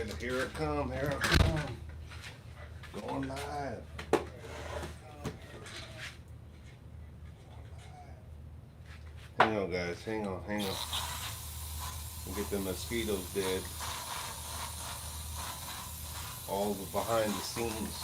right, here it come, here it come. Going live. Hang on, guys, hang on. We'll get the mosquitoes dead. All the behind the scenes.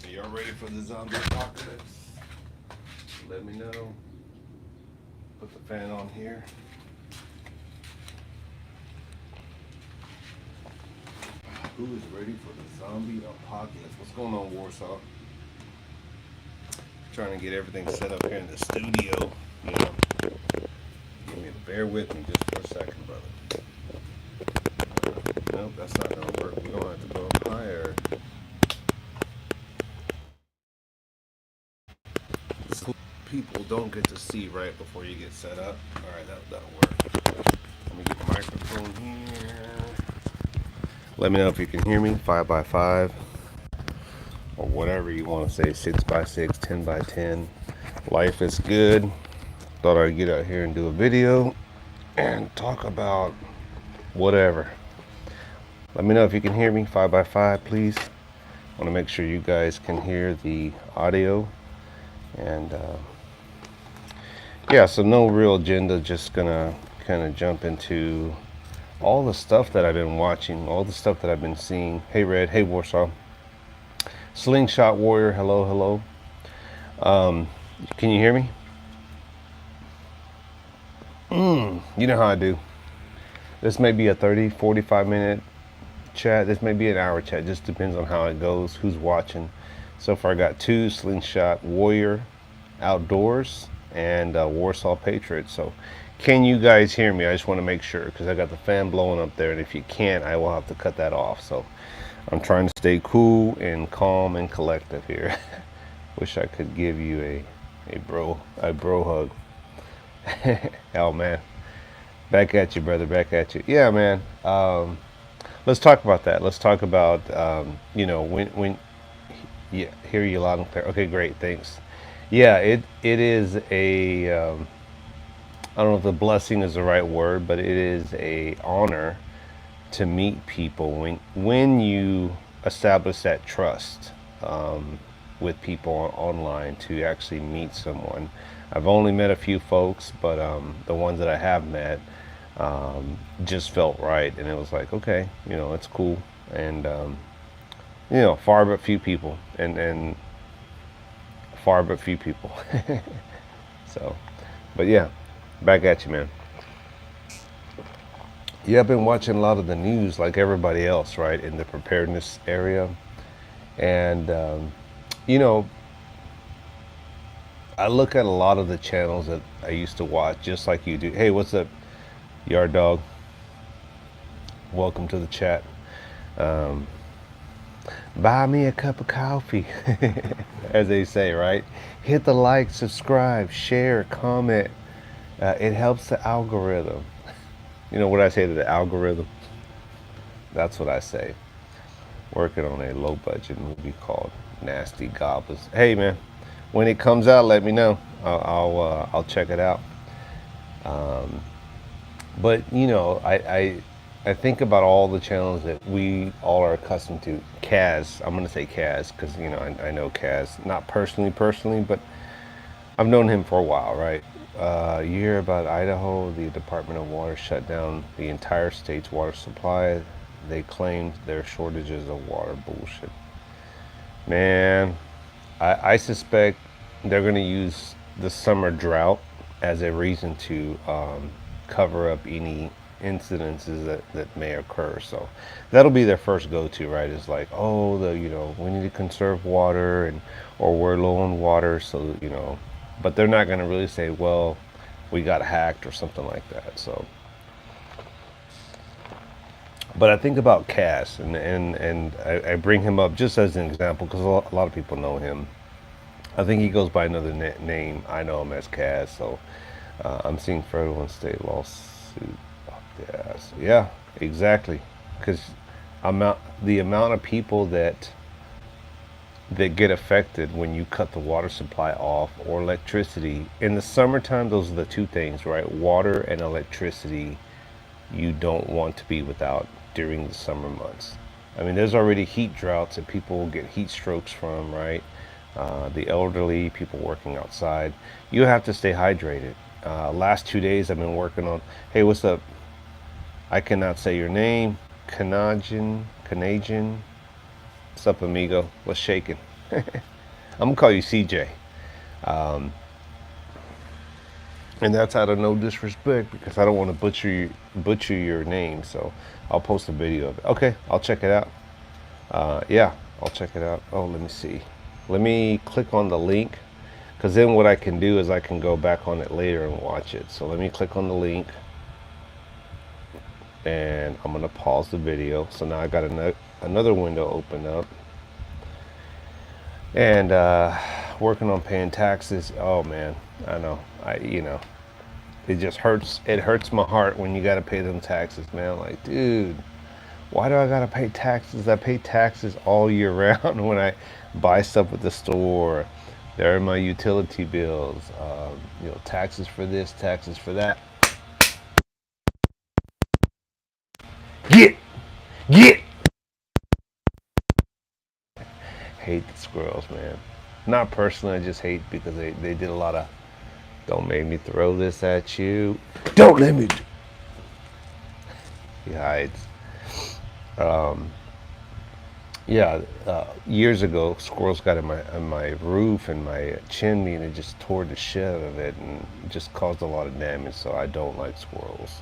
Y'all ready for the zombie apocalypse? Let me know. Put the fan on here. Who is ready for the zombie apocalypse? What's going on, Warsaw? Trying to get everything set up here in the studio. You know, bear with me just for a second, brother. Nope, that's not gonna work. We're gonna have to go up higher. People don't get to see right before you get set up. All right, that'll work. Let me get the microphone here. Let me know if you can hear me. 5x5 or whatever you want to say. 6x6, 10x10. Life is good. Thought I'd get out here and do a video and talk about whatever. Let me know if you can hear me. 5x5, please. I want to make sure you guys can hear the audio. And yeah, so no real agenda, just gonna kind of jump into all the stuff that I've been watching, all the stuff that I've been seeing. Hey Red, hey Warsaw. Slingshot Warrior, hello. Can you hear me? You know how I do. This may be a 30, 45 minute chat. This may be an hour chat. Just depends on how it goes, who's watching. So far I got 2, Slingshot Warrior Outdoors and Warsaw Patriot. So can you guys hear me? I just want to make sure because I got the fan blowing up there, and if you can't, I will have to cut that off. So I'm trying to stay cool and calm and collective here. Wish I could give you a bro hug. Oh man, back at you, brother, back at you. Yeah, man. Let's talk about that. Let's talk about you know, when yeah, hear you loud and clear. Okay, great, thanks. Yeah, it is a I don't know if the blessing is the right word, but it is a honor to meet people when you establish that trust with people online, to actually meet someone. I've only met a few folks, but the ones that I have met just felt right, and it was like, okay, you know, it's cool, and you know, far but few people, and far but few people. So, but yeah, back at you, man. Yeah, I've been watching a lot of the news like everybody else, right, in the preparedness area. And, you know, I look at a lot of the channels that I used to watch, just like you do. Hey, what's up, Yard Dog? Welcome to the chat. Buy me a cup of coffee, as they say, right? Hit the like, subscribe, share, comment. It helps the algorithm. You know what I say to the algorithm? That's what I say. Working on a low budget movie called Nasty Goblins. Hey man, when it comes out, let me know. I'll check it out. But you know, I think about all the channels that we all are accustomed to. Kaz, I'm gonna say Kaz because you know I know Kaz, not personally, but I've known him for a while, right? You hear about Idaho, the Department of Water shut down the entire state's water supply. They claimed their shortages of water. Bullshit. Man, I suspect they're gonna use the summer drought as a reason to cover up any incidences that may occur. So that'll be their first go-to, right? Is like, oh, we need to conserve water, and or we're low on water, so but they're not going to really say, well, we got hacked or something like that. So, but I think about Cass, and I bring him up just as an example because a lot of people know him. I think he goes by another name. I know him as Cass. So I'm seeing federal and state lawsuit. Yeah, so yeah, exactly. Because the amount of people that get affected when you cut the water supply off or electricity in the summertime, those are the two things, right? Water and electricity you don't want to be without during the summer months. I mean, there's already heat droughts that people will get heat strokes from, right? The elderly, people working outside. You have to stay hydrated. Last 2 days I've been working on, hey, what's up? I cannot say your name. Canadian. What's up, amigo? What's shaking? I'm gonna call you CJ. And that's out of no disrespect because I don't want to butcher your name. So I'll post a video of it. Okay, I'll check it out. Yeah, I'll check it out. Oh, let me see. Let me click on the link because then what I can do is I can go back on it later and watch it. So let me click on the link and I'm gonna pause the video. So now I got another window open up and working on paying taxes. Oh man, I know. It just hurts. It hurts my heart when you got to pay them taxes, man. Like, dude, why do I got to pay taxes? I pay taxes all year round when I buy stuff at the store. There are my utility bills, taxes for this, taxes for that. Get, get. Hate the squirrels, man. Not personally, I just hate because they did a lot of, don't make me throw this at you. Don't let me. He hides. Yeah, years ago, squirrels got in my roof and my chimney, and it just tore the shit out of it and just caused a lot of damage. So I don't like squirrels.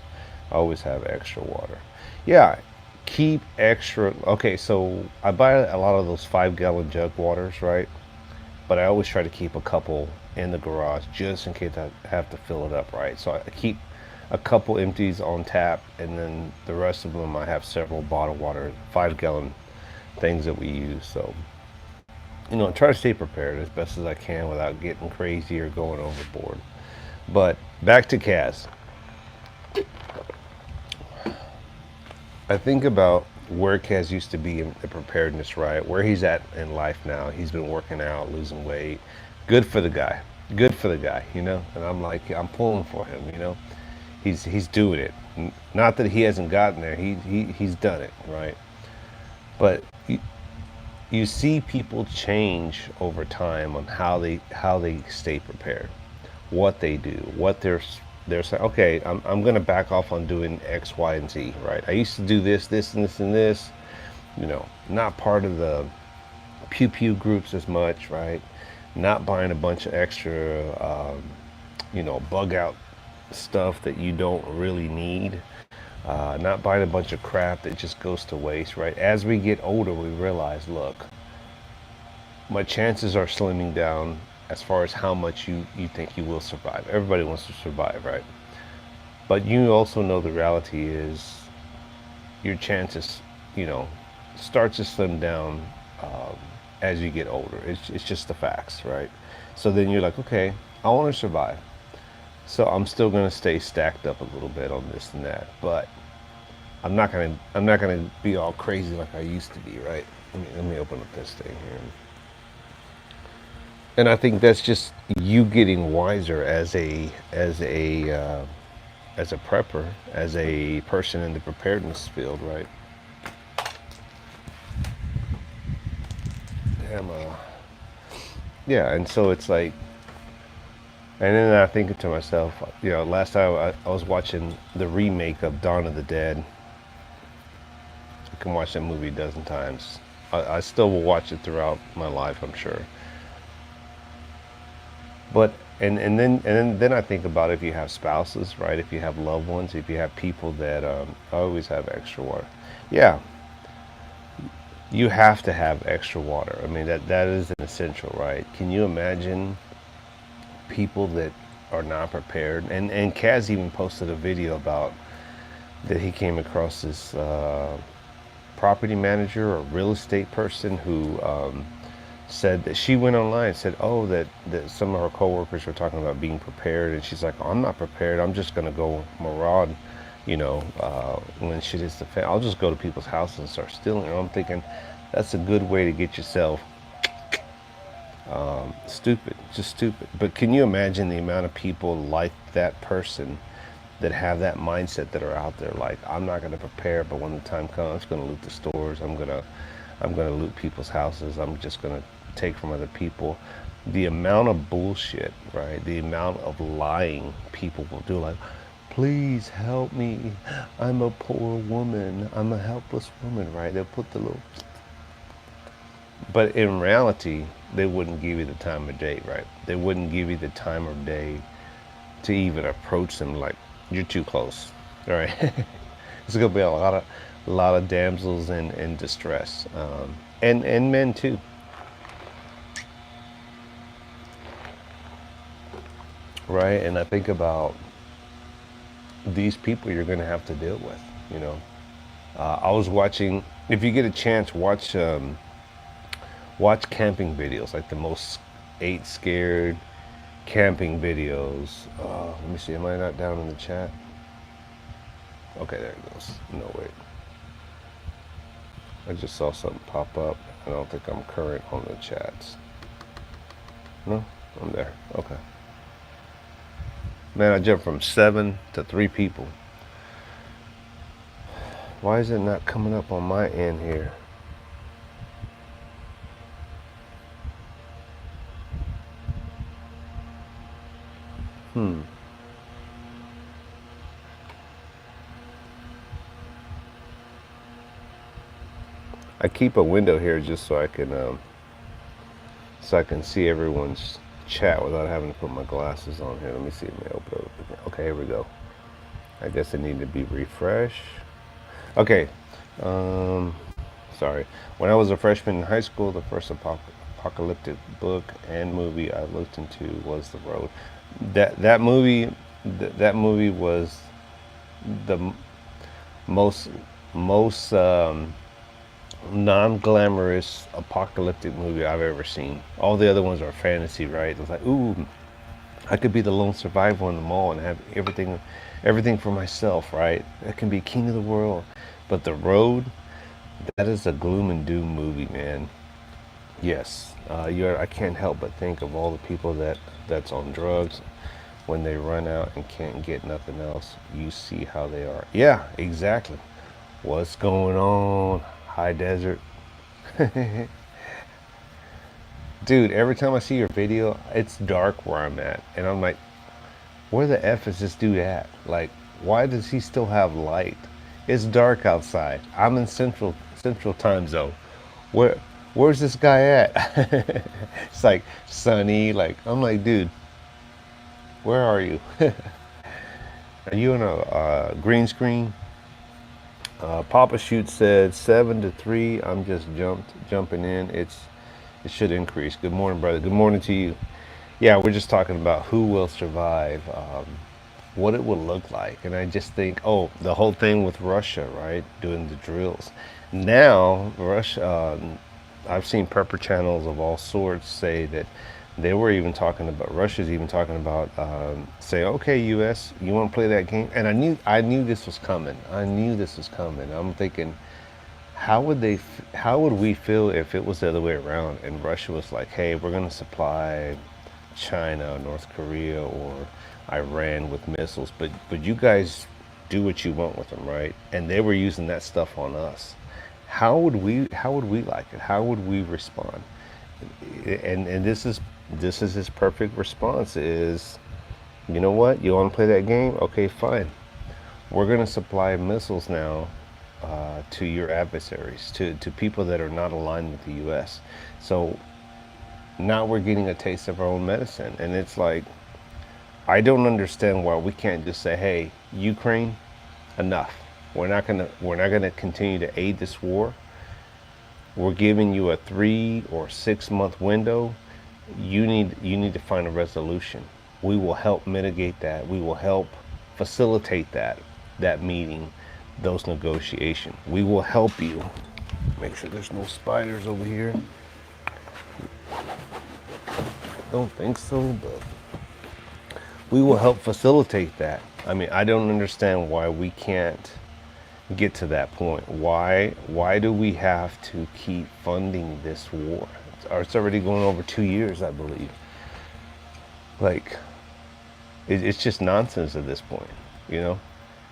I always have extra water. Yeah, keep extra. Okay, so I buy a lot of those 5-gallon jug waters, right? But I always try to keep a couple in the garage just in case I have to fill it up, right? So I keep a couple empties on tap, and then the rest of them I have several bottled water, 5-gallon things that we use. So, try to stay prepared as best as I can without getting crazy or going overboard. But back to Cass. I think about where Kaz used to be in the preparedness, right? Where he's at in life now. He's been working out, losing weight. Good for the guy. Good for the guy, And I'm like, I'm pulling for him, He's doing it. Not that he hasn't gotten there. He's done it, right? But you see people change over time on how they stay prepared, what they do, what they're saying. Okay, I'm gonna back off on doing X, Y, and Z. Right? I used to do this, this, and this, and this. Not part of the pew pew groups as much. Right? Not buying a bunch of extra, bug out stuff that you don't really need. Not buying a bunch of crap that just goes to waste, right? As we get older, we realize, look, my chances are slimming down as far as how much you think you will survive. Everybody wants to survive, right? But you also know the reality is your chances, start to slim down as you get older. It's just the facts, right? So then you're like, okay, I want to survive. So I'm still going to stay stacked up a little bit on this and that, but I'm not gonna be all crazy like I used to be, right? Let me open up this thing here. And I think that's just you getting wiser as a prepper, as a person in the preparedness field, right? Damn. Yeah, and so it's like, and then I think to myself, last time I was watching the remake of Dawn of the Dead. I can watch that movie a dozen times. I still will watch it throughout my life, I'm sure. But And then I think about if you have spouses, right? If you have loved ones, if you have people that always have extra water. Yeah, you have to have extra water. I mean, that is an essential, right? Can you imagine people that are not prepared? And Kaz even posted a video about that he came across this property manager or real estate person who said that she went online and said, oh, that some of her coworkers were talking about being prepared, and she's like, oh, I'm not prepared. I'm just gonna go maraud, when shit hits the fan. I'll just go to people's houses and start stealing. And I'm thinking, that's a good way to get yourself stupid, just stupid. But can you imagine the amount of people like that person that have that mindset that are out there? Like, I'm not going to prepare, but when the time comes, I'm going to loot the stores. I'm going to loot people's houses. I'm just going to take from other people. The amount of bullshit, right? The amount of lying people will do, like, please help me. I'm a poor woman. I'm a helpless woman, right? They'll put the little, but in reality, they wouldn't give you the time of day, right? They wouldn't give you the time of day to even approach them. Like, you're too close, all right? There's gonna be a lot of damsels in distress, and men too, right? And I think about these people you're gonna have to deal with. You know, I was watching. If you get a chance, watch camping videos, like the most 8 scared camping videos. Let me see, am I not down in the chat? Okay, there it goes. No, wait. I just saw something pop up. I don't think I'm current on the chats. No, I'm there. Okay. Man, I jumped from 7 to 3 people. Why is it not coming up on my end here? I keep a window here just so I can see everyone's chat without having to put my glasses on here. Let me see. Let me open it up. Okay, here we go. I guess it needed to be refreshed. Okay. Sorry. When I was a freshman in high school, the first apocalyptic book and movie I looked into was The Road. That movie was the most most non-glamorous apocalyptic movie I've ever seen. All the other ones are fantasy, right? It was like, ooh, I could be the lone survivor in the mall and have everything for myself, right? I can be king of the world. But The Road, that is a gloom and doom movie, man. Yes, I can't help but think of all the people that's on drugs when they run out and can't get nothing else. You see how they are. Yeah, exactly. What's going on? High desert. Dude, every time I see your video, it's dark where I'm at. And I'm like, where the F is this dude at? Like, why does he still have light? It's dark outside. I'm in central time zone. Where's this guy at? It's like sunny. Like, I'm like, dude, where are you? Are you in a green screen? Papa Shoot said 7 to 3. I'm just jumping in. It should increase. Good morning, brother. Good morning to you. Yeah, we're just talking about who will survive, what it will look like, and I just think, oh, the whole thing with Russia, right, doing the drills. Now, Russia. I've seen prepper channels of all sorts say that they were even talking about Russia's even talking about say, okay, U.S., you want to play that game? And I knew this was coming. I knew this was coming. I'm thinking, how would we feel if it was the other way around and Russia was like, hey, we're going to supply China, North Korea, or Iran with missiles, but you guys do what you want with them, right? And they were using that stuff on us. How would we like it? How would we respond? And this is his perfect response is, you know what? You want to play that game? Okay, fine. We're going to supply missiles now to your adversaries, to people that are not aligned with the U.S. So now we're getting a taste of our own medicine. And it's like, I don't understand why we can't just say, hey, Ukraine, enough. We're not gonna continue to aid this war. We're giving you a 3 or 6 month window. You need to find a resolution. We will help mitigate that. We will help facilitate that meeting, those negotiations. We will help you. Make sure there's no spiders over here. Don't think so, but we will help facilitate that. I mean, I don't understand why we can't get to that point. Why do we have to keep funding this war? It's already going over 2 years, I believe. Like, it's just nonsense at this point, you know.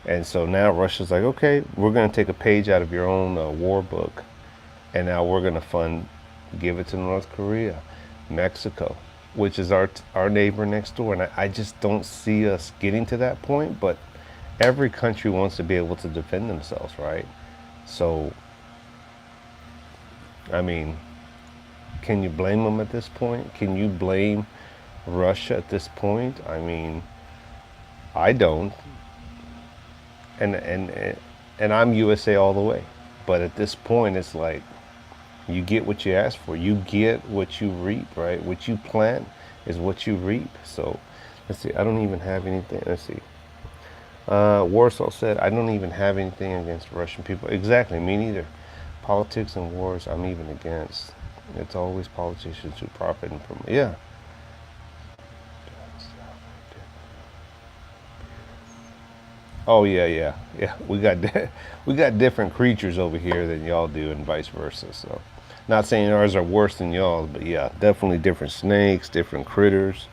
And so now Russia's like, okay, we're going to take a page out of your own war book, and now we're going to give it to North Korea, Mexico, which is our neighbor next door. And I just don't see us getting to that point. But every country wants to be able to defend themselves, right? So, I mean, can you blame them at this point? Can you blame Russia at this point? I mean, I don't. And I'm USA all the way. But at this point, it's like, you get what you ask for. You get what you reap, right? What you plant is what you reap. So, let's see. I don't even have anything. Let's see. Warsaw said, I don't even have anything against Russian people. Exactly, me neither. Politics and wars, I'm even against. It's always politicians who profit from it. Yeah. Oh yeah. We got different creatures over here than y'all do, and vice versa. So, not saying ours are worse than y'all, but yeah, definitely different snakes, different critters.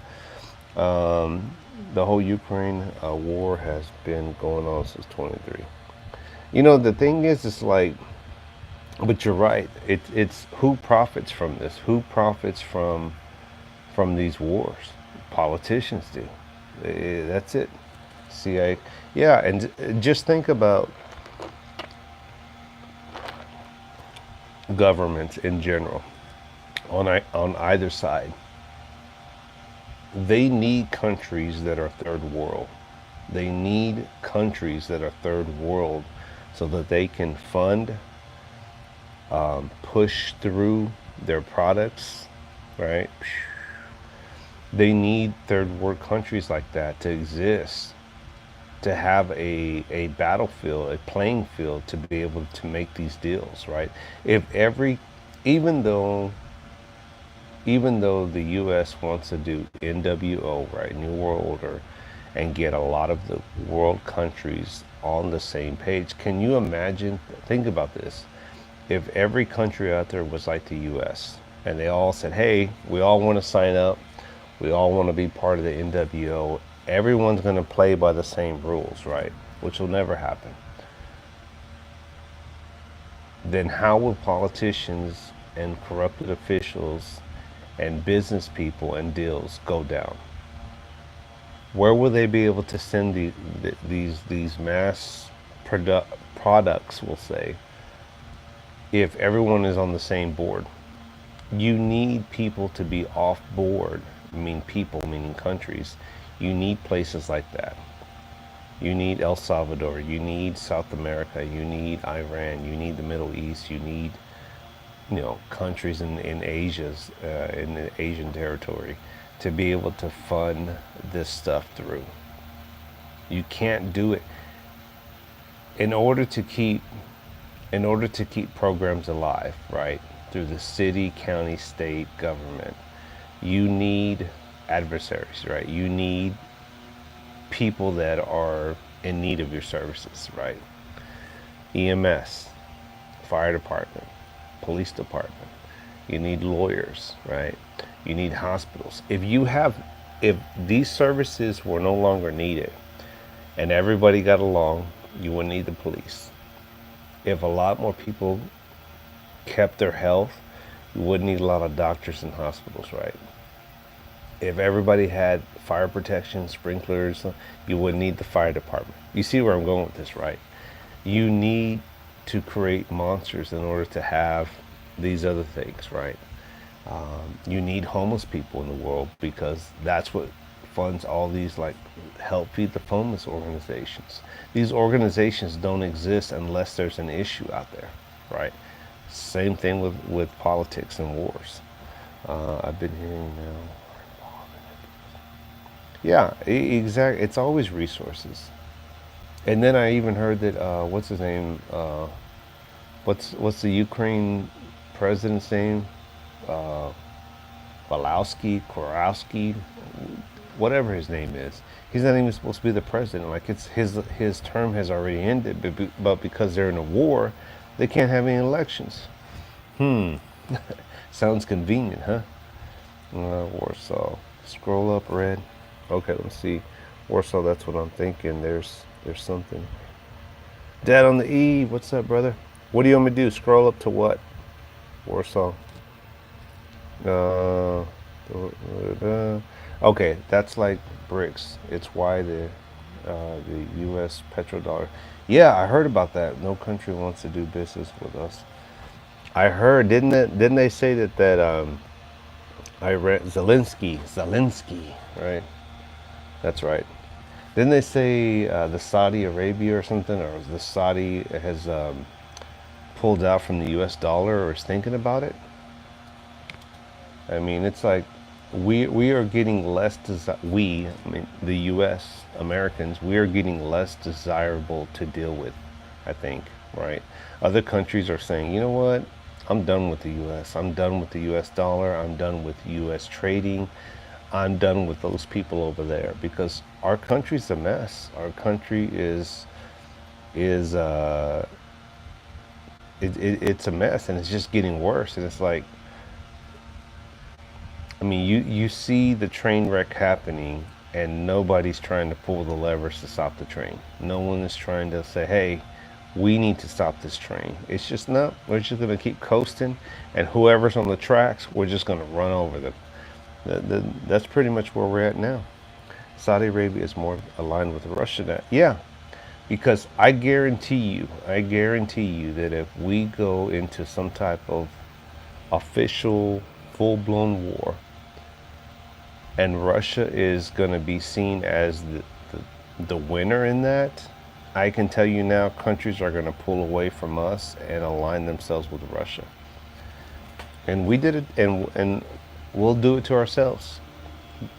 The whole Ukraine war has been going on since 23. You know, the thing is, it's like, but you're right. It's who profits from this? Who profits from these wars? Politicians do. That's it. CIA. Yeah, and just think about governments in general on either side. They need countries that are third world. They need countries that are third world so that they can fund, push through their products, right? They need third world countries like that to exist, to have a battlefield, a playing field to be able to make these deals, right? If every, even though even though the US wants to do NWO, right, New World Order, and get a lot of the world countries on the same page, can you imagine, think about this, if every country out there was like the US and they all said, hey, we all want to sign up, we all want to be part of the NWO, everyone's going to play by the same rules, right? Which will never happen. Then how will politicians and corrupted officials and business people and deals go down? Where will they be able to send these mass products, we'll say, if everyone is on the same board? You need people to be off board. I mean people, meaning countries. You need places like that. You need El Salvador, you need South America, you need Iran, you need the Middle East, you need, countries in Asia's in the Asian territory to be able to fund this stuff through. You can't do it in order to keep programs alive, right? Through the city, county, state government. You need adversaries, right? You need people that are in need of your services, right? EMS, fire department, police department. You need lawyers, right? You need hospitals. If these services were no longer needed and everybody got along, you wouldn't need the police. If a lot more people kept their health, you wouldn't need a lot of doctors and hospitals, right? If everybody had fire protection, sprinklers, you wouldn't need the fire department. You see where I'm going with this, right? You need to create monsters in order to have these other things, right? You need homeless people in the world because that's what funds all these like help feed the homeless organizations. These organizations don't exist unless there's an issue out there, right? Same thing with politics and wars. I've been hearing now. Yeah, exactly. It's always resources. And then I even heard that what's his name? What's the Ukraine president's name? Uh, Korowski, whatever his name is. He's not even supposed to be the president. Like it's his term has already ended, but because they're in a war, they can't have any elections. Hmm. Sounds convenient, huh? Warsaw. Scroll up, red. Okay, let's see. Warsaw. That's what I'm thinking. There's something. Dad on the E. What's up, brother? What do you want me to do? Scroll up to what? Warsaw. Uh, okay, that's like BRICS. It's why the U.S. petrodollar. Yeah, I heard about that. No country wants to do business with us. I heard, didn't they say that I read Zelensky, right? That's right. Didn't they say the Saudi Arabia or something, or the Saudi has pulled out from the U.S. dollar or is thinking about it? I mean, it's like we are getting less I mean, the U.S. Americans, we are getting less desirable to deal with. I think, right? Other countries are saying, you know what? I'm done with the U.S. I'm done with the U.S. dollar. I'm done with U.S. trading. I'm done with those people over there because our country's a mess. Our country is it's a mess and it's just getting worse. And it's like, I mean, you see the train wreck happening and nobody's trying to pull the levers to stop the train. No one is trying to say, hey, we need to stop this train. It's just not, we're just going to keep coasting and whoever's on the tracks, we're just going to run over them. That's pretty much where we're at now. Saudi Arabia is more aligned with Russia now. Yeah, because I guarantee you that if we go into some type of official full-blown war and Russia is going to be seen as the winner in that, I can tell you now countries are going to pull away from us and align themselves with Russia. And we did it, and we'll do it to ourselves.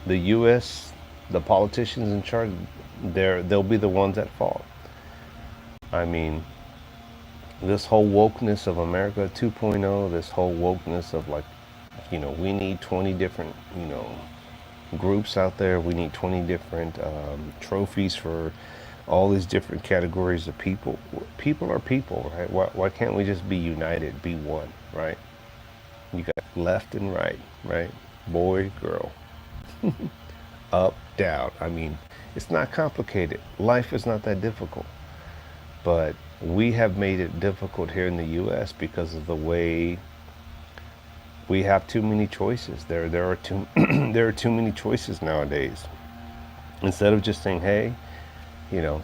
The U.S., the politicians in charge, they'll be the ones that fall. I mean, this whole wokeness of America 2.0, this whole wokeness of like, we need 20 different, groups out there. We need 20 different trophies for all these different categories of people. People are people, right? Why can't we just be united, be one, right? You got left and right, right? Boy, girl, up, down. I mean, it's not complicated. Life is not that difficult. But we have made it difficult here in the U.S. because of the way we have too many choices. There are too there are too many choices nowadays. Instead of just saying, hey,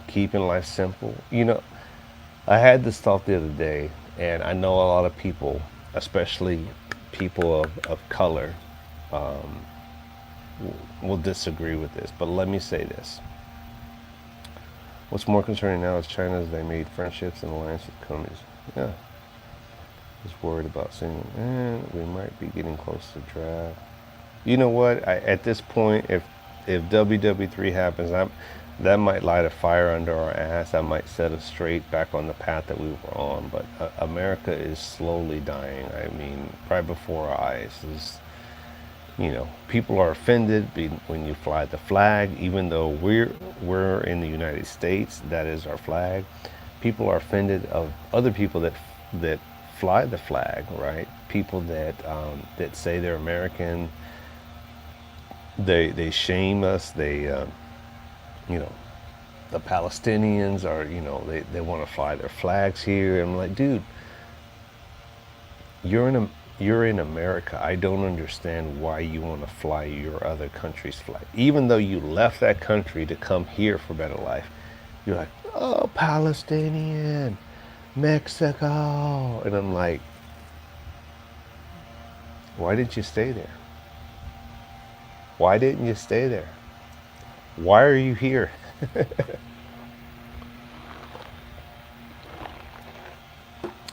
keeping life simple. I had this thought the other day, and I know a lot of people, especially people of color, will disagree with this. But let me say this. What's more concerning now is China's they made friendships and alliances with companies. Yeah. Just worried about saying, we might be getting close to draft. You know what? At this point, if WW3 happens, that might light a fire under our ass. That might set us straight back on the path that we were on. But America is slowly dying. I mean, right before our eyes. People are offended when you fly the flag, even though we're in the United States. That is our flag. People are offended of other people that fly the flag, right? People that say they're American. They shame us. The Palestinians are, they want to fly their flags here. I'm like, dude, you're in America. I don't understand why you want to fly your other country's flag. Even though you left that country to come here for better life, you're like, oh, Palestinian, Mexico. And I'm like, why didn't you stay there? Why didn't you stay there? Why are you here?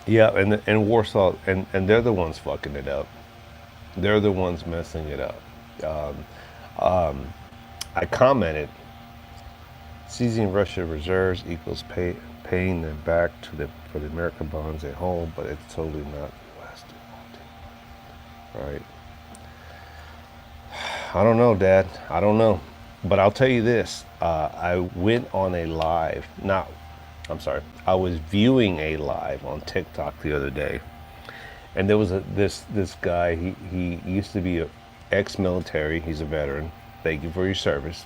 Yeah, and Warsaw, and they're the ones fucking it up. They're the ones messing it up. I commented, seizing Russia reserves equals paying them back to the for the American bonds at home, but it's totally not U.S. Right? I don't know, Dad. I don't know, but I'll tell you this. I went on a live. Not, I'm sorry. I was viewing a live on TikTok the other day, and there was this guy. He used to be a ex-military. He's a veteran. Thank you for your service.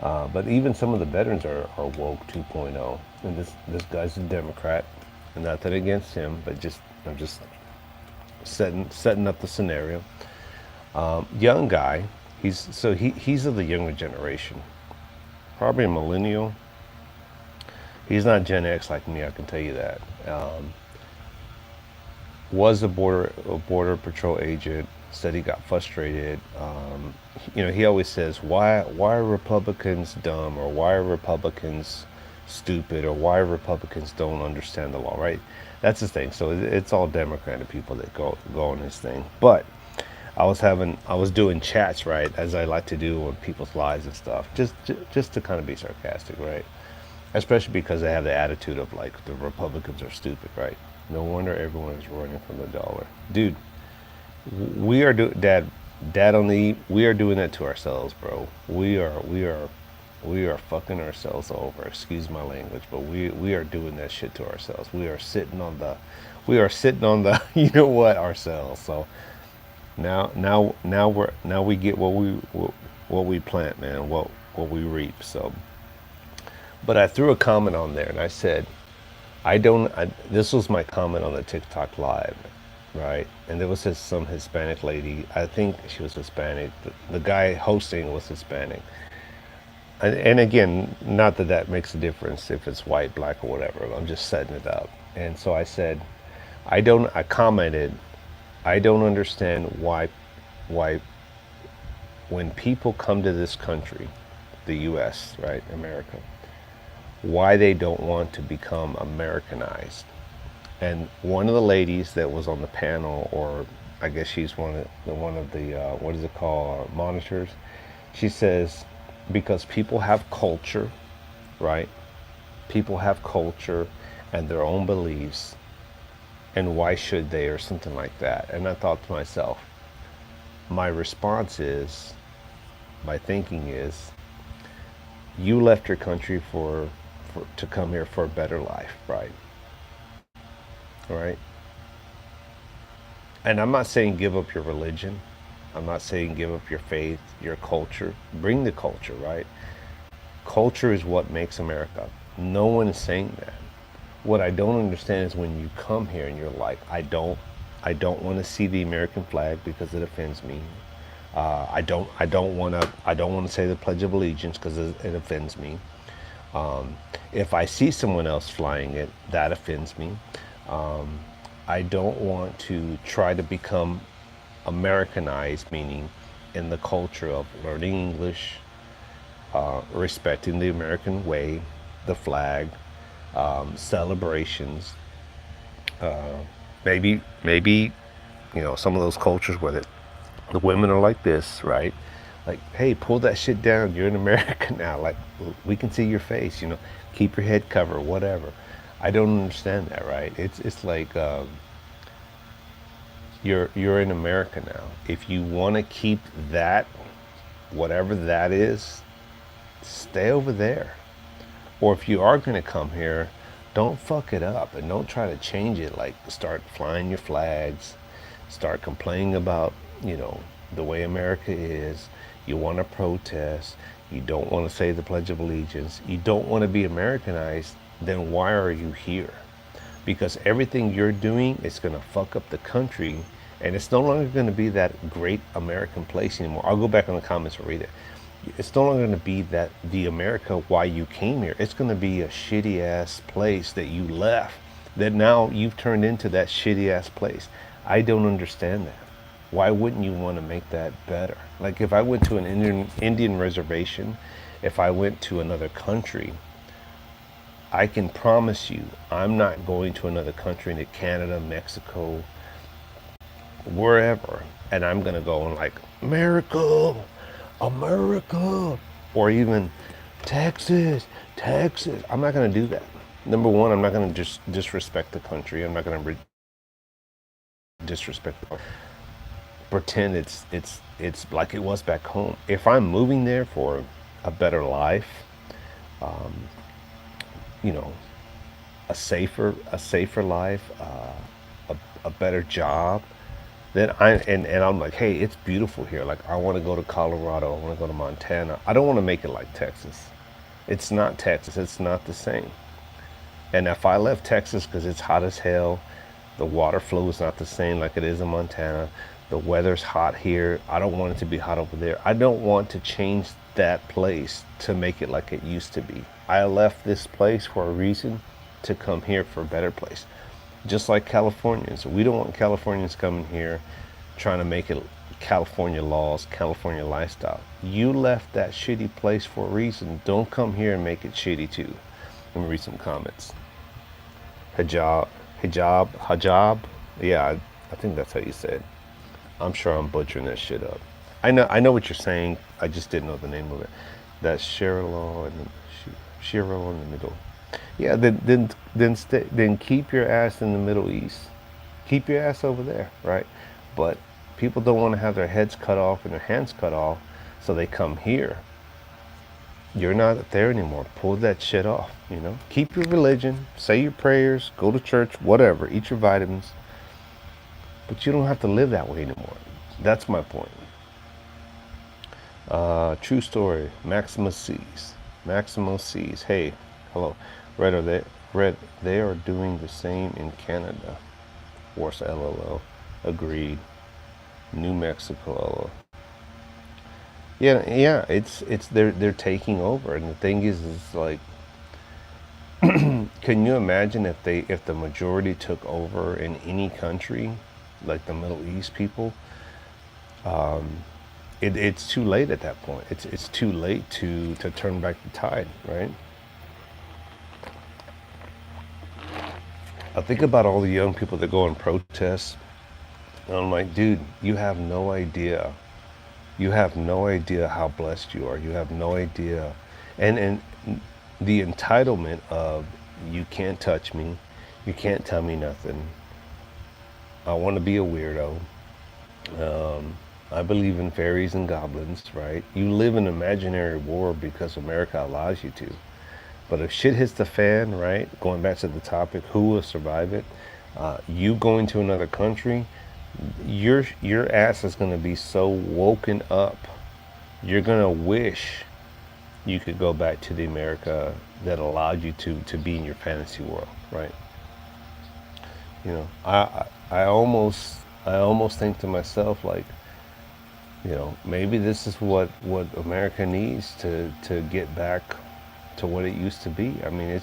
But even some of the veterans are woke 2.0, and this guy's a Democrat, and nothing against him, but just I'm just setting up the scenario. Young guy, he's of the younger generation, probably a millennial. He's not Gen X like me, I can tell you that. Was a border patrol agent. Said he got frustrated. He always says, why are Republicans dumb, or why are Republicans stupid, or why Republicans don't understand the law, right? That's his thing. So it's all Democratic people that go on his thing. But I was doing chats, right, as I like to do on people's lives and stuff, just to kind of be sarcastic, right? Especially because they have the attitude of like the Republicans are stupid, right? No wonder everyone is running from the dollar, dude. We are doing dad on the we are doing that to ourselves, bro. We are fucking ourselves over. Excuse my language, but we are doing that shit to ourselves. We are sitting on the you know what, ourselves. So now we get what we plant, man. What we reap. So, but I threw a comment on there and I said, this was my comment on the TikTok live, right? And there was some Hispanic lady. I think she was Hispanic. The guy hosting was Hispanic. And again, not that that makes a difference if it's white, black, or whatever. I'm just setting it up. And so I said, I commented, I don't understand why when people come to this country, the US, right, America, why they don't want to become Americanized. And one of the ladies that was on the panel, or I guess she's one of the what is it called, monitors. She says because people have culture, right? People have culture and their own beliefs, and why should they, or something like that. And I thought to myself, my response is, my thinking is, you left your country to come here for a better life, right? Right? And I'm not saying give up your religion. I'm not saying give up your faith, your culture. Bring the culture, right? Culture is what makes America. No one is saying that. What I don't understand is when you come here and you're like, I don't want to see the American flag because it offends me. I don't want to say the Pledge of Allegiance because it offends me. If I see someone else flying it, that offends me. I don't want to try to become Americanized, meaning in the culture of learning English, respecting the American way, the flag, celebrations. Maybe some of those cultures where the women are like this, right? Like, hey, pull that shit down. You're in America now. Like, we can see your face. Keep your head covered, whatever. I don't understand that, right? It's like you're in America now. If you want to keep that, whatever that is, stay over there. Or if you are going to come here, don't fuck it up and don't try to change it. Like, start flying your flags, start complaining about, the way America is. You want to protest. You don't want to say the Pledge of Allegiance. You don't want to be Americanized. Then why are you here? Because everything you're doing is going to fuck up the country, and it's no longer going to be that great American place anymore. I'll go back in the comments and read it. It's no longer going to be that the America why you came here. It's going to be a shitty ass place that you left, that now you've turned into that shitty ass place. I don't understand that. Why wouldn't you want to make that better? Like if I went to an Indian reservation, if I went to another country, I can promise you I'm not going to another country, to Canada, Mexico, wherever, and I'm going to go and like, America, America, or even Texas, Texas. I'm not going to do that. Number one, I'm not going to just disrespect the country. I'm not going to disrespect the country. Pretend it's like it was back home. If I'm moving there for a better life, you know, a safer life, a better job, then and I'm like, hey, it's beautiful here. Like I want to go to Colorado. I want to go to Montana. I don't want to make it like Texas. It's not Texas. It's not the same. And if I left Texas because it's hot as hell, the water flow is not the same like it is in Montana. The weather's hot here. I don't want it to be hot over there. I don't want to change that place to make it like it used to be. I left this place for a reason, to come here for a better place. Just like Californians. We don't want Californians coming here trying to make it California laws, California lifestyle. You left that shitty place for a reason. Don't come here and make it shitty too. Let me read some comments. Hijab. Yeah, I think that's how you say it. I'm sure I'm butchering that shit up. I know what you're saying. I just didn't know the name of it. That's Cheryl and Cheryl in the middle. Yeah, then keep your ass in the Middle East. Keep your ass over there, right? But people don't want to have their heads cut off and their hands cut off, so they come here. You're not there anymore. Pull that shit off, you know? Keep your religion, say your prayers, go to church, whatever, eat your vitamins. But you don't have to live that way anymore. That's my point. True story. Maximus sees. Maximus sees. Hey, hello. Red, they are doing the same in Canada. Worse, LOL. Agreed. New Mexico, LOL. Yeah. It's they're taking over, and the thing is like, can you imagine if the majority took over in any country, like the Middle East people? It's too late at that point. It's too late to turn back the tide, right? I think about all the young people that go and protest, and I'm like, dude, you have no idea. You have no idea how blessed you are. You have no idea, and the entitlement of, you can't touch me, you can't tell me nothing. I want to be a weirdo. I believe in fairies and goblins, right? You live in an imaginary world because America allows you to. But if shit hits the fan, right? Going back to the topic, who will survive it? You going to another country, your ass is gonna be so woken up. You're gonna wish you could go back to the America that allowed you to be in your fantasy world, right? You know, I almost think to myself like, maybe this is what America needs to get back to what it used to be. I mean,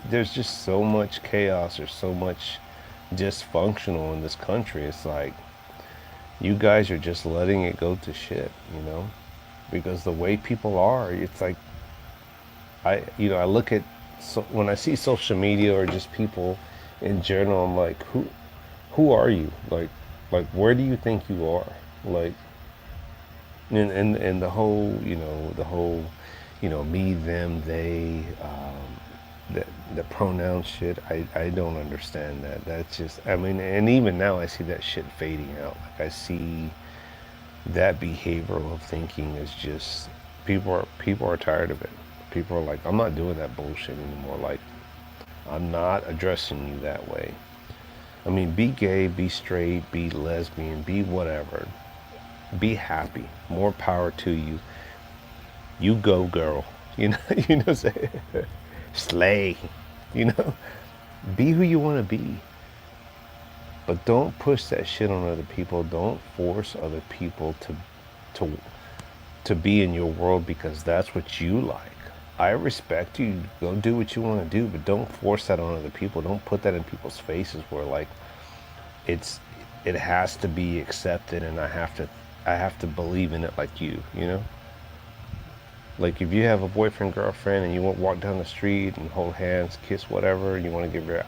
there's just so much chaos, there's so much dysfunctional in this country. It's like, you guys are just letting it go to shit, because the way people are, it's like, I look at, when I see social media or just people in general, I'm like, who are you? Like where do you think you are? Like, and the whole me, them, they, the pronoun shit. I don't understand that. That's just, I mean, and even now I see that shit fading out. Like I see that behavioral of thinking is just, people are tired of it. People are like, I'm not doing that bullshit anymore. Like, I'm not addressing you that way. I mean, be gay, be straight, be lesbian, be whatever. Be happy. More power to you. You go, girl. What I'm saying? Slay. You know, be who you want to be. But don't push that shit on other people. Don't force other people to be in your world because that's what you like. I respect you. Go do what you want to do, but don't force that on other people. Don't put that in people's faces where like it's it has to be accepted, and I have to believe in it like you know. Like if you have a boyfriend, girlfriend, and you want to walk down the street and hold hands, kiss, whatever, and you want to give your,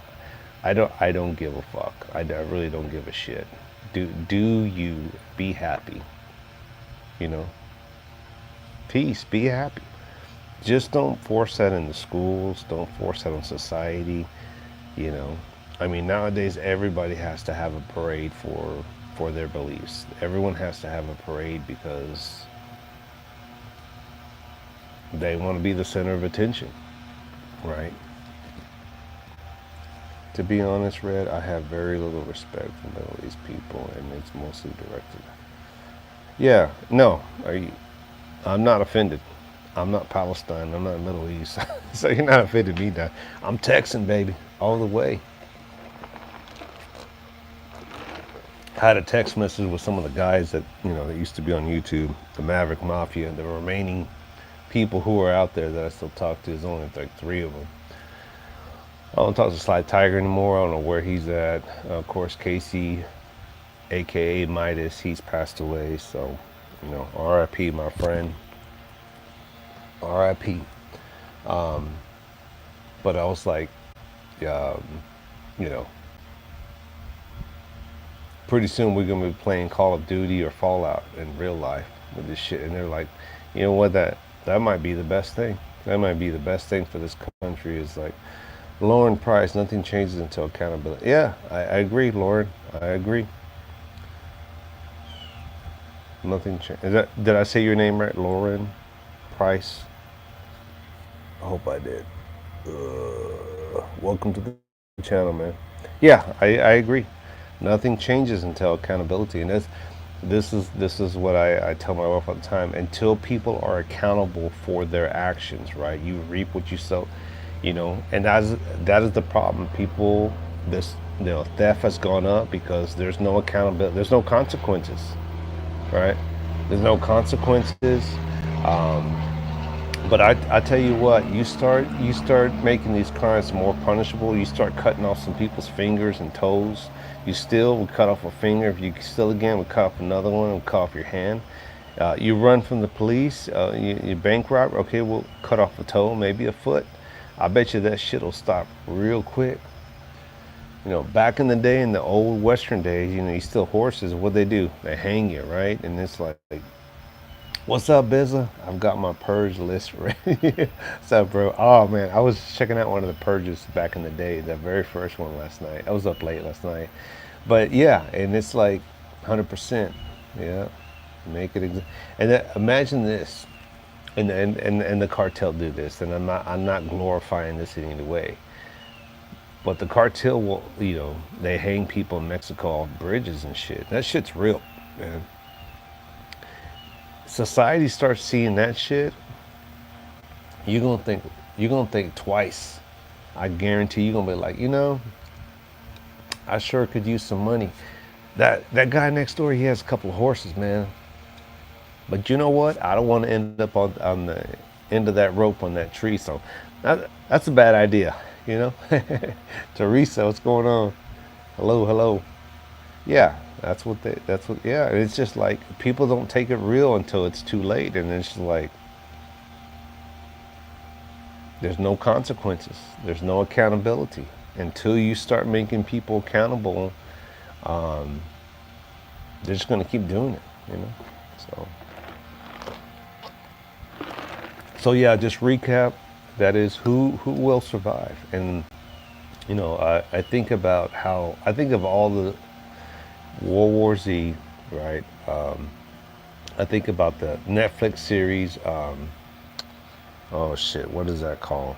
I don't give a fuck. I really don't give a shit. Do you be happy? You know, peace, be happy. Just don't force that in the schools. Don't force that on society. You know, I mean nowadays everybody has to have a parade for their beliefs. Everyone has to have a parade because they want to be the center of attention, right? To be honest, Red, I have very little respect for Middle East people, and it's mostly directed. Yeah, no, I'm not offended. I'm not Palestine. I'm not Middle East, so you're not offended me now. I'm Texan, baby, all the way. I had a text message with some of the guys that that used to be on YouTube, the Maverick Mafia, the remaining people who are out there that I still talk to. There's only like three of them. I don't talk to Sly Tiger anymore. I don't know where he's at. Of course, Casey, aka Midas, he's passed away. So, R.I.P. my friend. R.I.P. But I was like, um, you know, pretty soon we're gonna be playing Call of Duty or Fallout in real life with this shit. And they're like, you know what? That might be the best thing. That might be the best thing for this country is like lowering price. Nothing changes until accountability. Yeah, I agree, Lauren. I agree. Nothing changed. Did I say your name right, Lauren Price? I hope I did. Welcome to the channel, man. Yeah, I agree. Nothing changes until accountability, and this is what I tell my wife all the time. Until people are accountable for their actions, right? You reap what you sow, and that is the problem. People, this theft has gone up because there's no accountability. There's no consequences, right? There's no consequences. Um, but I tell you what, you start making these crimes more punishable. You start cutting off some people's fingers and toes. You still would cut off a finger. If you steal again, we cut off another one. We cut off your hand. You run from the police. You bank rob. Okay, we'll cut off a toe, maybe a foot. I bet you that shit will stop real quick. Back in the day, in the old Western days, you steal horses. What they do? They hang you, right? And it's like what's up, Bizza? I've got my purge list ready. What's up, bro? Oh man, I was checking out one of the purges back in the day, the very first one last night. I was up late last night, but yeah, and it's like 100%. Yeah, make it. And imagine this, and the cartel do this, and I'm not glorifying this in any way, but the cartel will, they hang people in Mexico off bridges and shit. That shit's real, man. Society starts seeing that shit, you're gonna think twice. I guarantee you're gonna be like, I sure could use some money. That guy next door, he has a couple of horses, man. But you know what? I don't want to end up on the end of that rope on that tree. So that's a bad idea, you know. Teresa, what's going on? Hello, hello. Yeah, yeah, and it's just like people don't take it real until it's too late, and it's just like there's no consequences, there's no accountability until you start making people accountable. um, they're just going to keep doing it, so yeah, just recap. That is who will survive. And I think about how I think of all the World War Z, right? I think about the Netflix series. Oh shit, what is that called?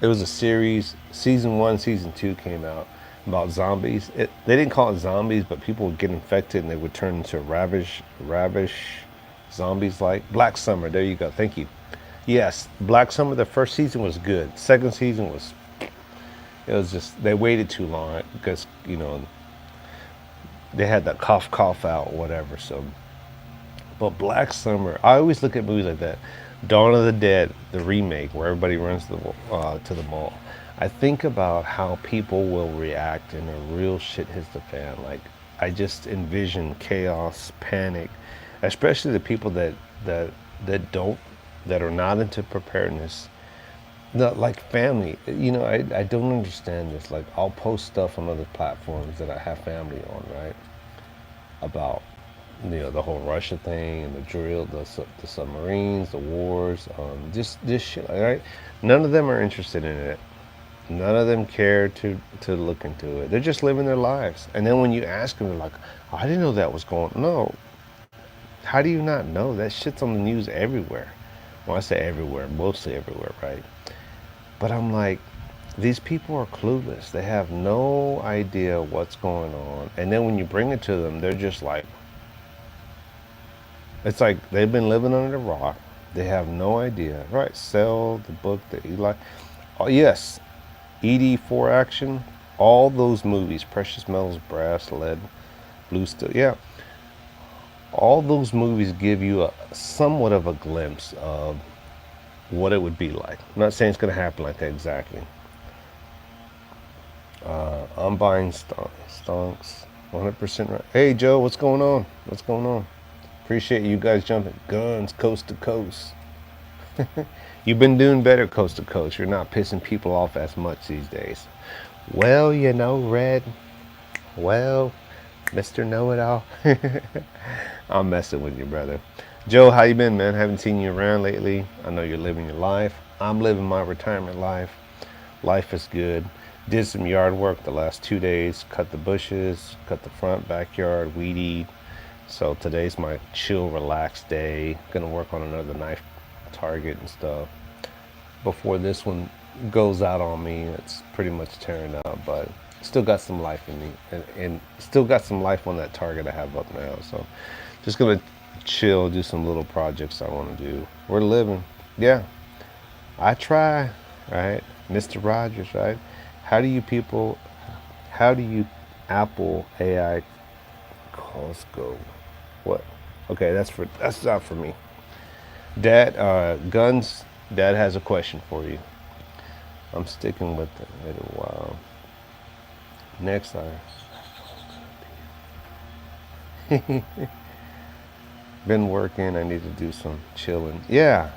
It was a series. Season 1, season 2 came out about zombies. They didn't call it zombies, but people would get infected and they would turn into ravish zombies, like Black Summer. There you go. Thank you. Yes, Black Summer. The first season was good. Second season was. It was just they waited too long because they had that cough out, whatever. So, but Black Summer, I always look at movies like that. Dawn of the Dead, the remake, where everybody runs to the mall. I think about how people will react and a real shit hits the fan. Like, I just envision chaos, panic, especially the people that that don't that are not into preparedness. Not like family. I don't understand this. Like, I'll post stuff on other platforms that I have family on, right? About the whole Russia thing and the drill, the submarines, the wars, just this shit. Right? None of them are interested in it. None of them care to look into it. They're just living their lives. And then when you ask them, they're like, "Oh, I didn't know that was going." No, how do you not know? That shit's on the news everywhere. Well, I say everywhere, mostly everywhere, right? But I'm like, these people are clueless. They have no idea what's going on. And then when you bring it to them, they're just like, it's like they've been living under the rock. They have no idea. Right? Sell the book that Eli. Oh, yes. ED4 action. All those movies, Precious Metals, Brass, Lead, Blue Steel. Yeah. All those movies give you a somewhat of a glimpse of what it would be like. I'm not saying it's going to happen like that exactly. I'm buying stonks 100% right. Hey, Joe, what's going on? What's going on? Appreciate you guys jumping. Guns coast to coast. You've been doing better coast to coast. You're not pissing people off as much these days. Well, Red. Well, Mr. Know-It-All. I'm messing with you, brother. Joe, how you been, man? Haven't seen you around lately. I know you're living your life. I'm living my retirement life. Life is good. Did some yard work the last 2 days. Cut the bushes, cut the front backyard, weed eat. So today's my chill, relaxed day. Gonna work on another knife target and stuff. Before this one goes out on me, it's pretty much tearing out, but still got some life in me, and still got some life on that target I have up now. So just gonna chill, do some little projects I want to do. We're living. Yeah, I try, right? Mr. Rogers, right? How do you Apple AI calls go? What? Okay, that's not for me. Dad, Guns, Dad has a question for you. I'm sticking with it a while. Next I been working. I need to do some chilling. Yeah.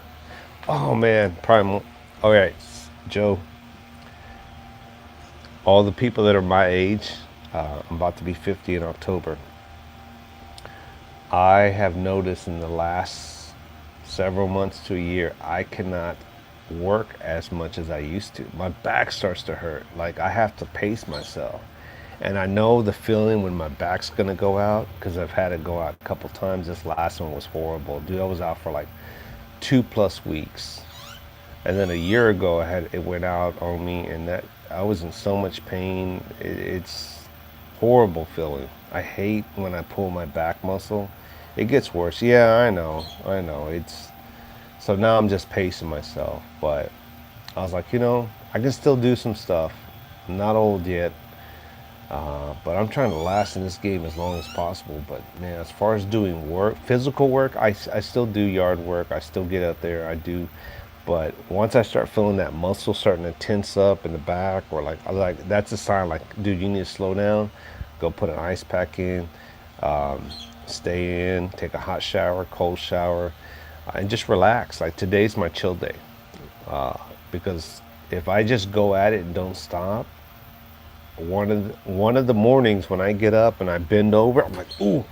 Oh man, probably. All right, Joe. All the people that are my age, I'm about to be 50 in October. I have noticed in the last several months to a year, I cannot work as much as I used to. My back starts to hurt. Like, I have to pace myself. And I know the feeling when my back's gonna go out, because I've had it go out a couple times. This last one was horrible. Dude, I was out for like 2+ weeks. And then a year ago, it went out on me, and that I was in so much pain. It's horrible feeling. I hate when I pull my back muscle. It gets worse. Yeah, I know. It's so now I'm just pacing myself. But I was like, I can still do some stuff. I'm not old yet, but I'm trying to last in this game as long as possible. But man, as far as doing work, physical work, I still do yard work. I still get out there. I do. But once I start feeling that muscle starting to tense up in the back, or like that's a sign like, dude, you need to slow down. Go put an ice pack in, stay in, take a hot shower, cold shower, and just relax. Like, today's my chill day, because if I just go at it and don't stop, one of the mornings when I get up and I bend over, I'm like, ooh,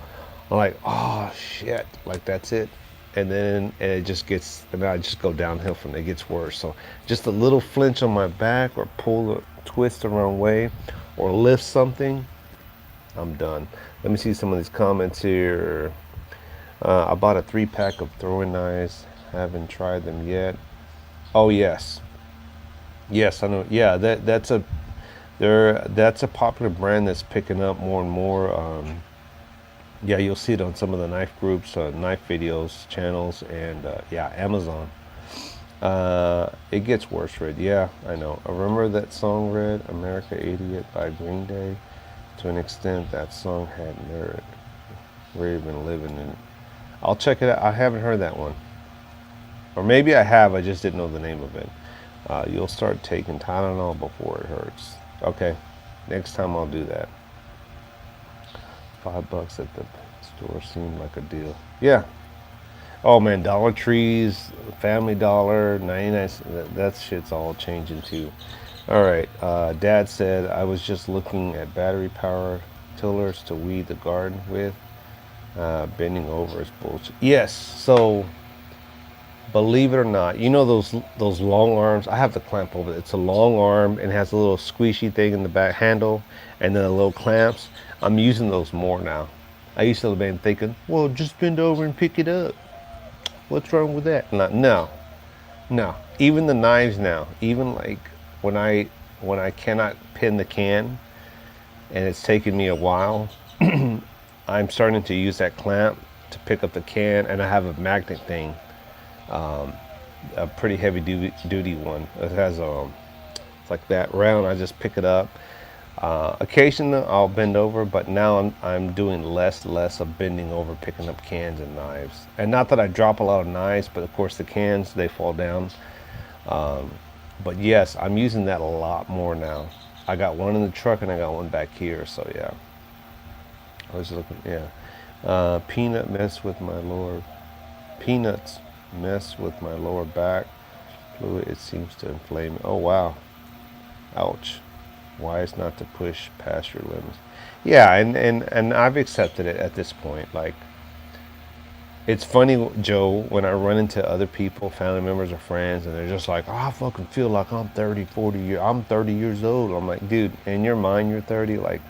I'm like, oh shit, like that's it. And then it just gets, and I just go downhill from there. It gets worse. So just a little flinch on my back, or pull a twist the wrong way, or lift something, I'm done. Let me see some of these comments here. I bought a 3-pack of throwing knives. Haven't tried them yet. Oh yes, yes, I know. Yeah, that's a popular brand that's picking up more and more. Yeah, you'll see it on some of the knife groups, knife videos, channels, and yeah, Amazon. It gets worse, Red. Yeah, I know. I remember that song, Red, America Idiot by Green Day. To an extent, that song had merit. We're even living in it. I'll check it out. I haven't heard that one. Or maybe I have, I just didn't know the name of it. You'll start taking Tylenol before it hurts. Okay, next time I'll do that. $5 at the store seemed like a deal. Yeah. Oh man, Dollar Trees, Family Dollar, 99. That shit's all changing too. All right. Dad said I was just looking at battery power tillers to weed the garden with. Bending over is bullshit. Yes. So believe it or not, you know those long arms. I have the clamp over it. It's a long arm and has a little squishy thing in the back handle, and then a little clamps. I'm using those more now. I used to have been thinking, well, just bend over and pick it up. What's wrong with that? No, no. Even the knives now, even like when I cannot pin the can, and it's taken me a while, I'm starting to use that clamp to pick up the can, and I have a magnet thing, a pretty heavy duty one. It has it's like that round. I just pick it up. Occasionally I'll bend over, but now I'm doing less of bending over, picking up cans and knives. And not that I drop a lot of knives, but of course the cans, they fall down. But yes, I'm using that a lot more now. I got one in the truck and I got one back here, so yeah. I was looking, yeah. Peanuts mess with my lower back fluid. It seems to inflame. Oh wow, ouch. Wise not to push past your limits. Yeah, and I've accepted it at this point. Like, it's funny, Joe, when I run into other people, family members or friends, and they're just like, oh, I fucking feel like I'm 30, 40 years, I'm 30 years old. I'm like, dude, in your mind, you're 30. Like,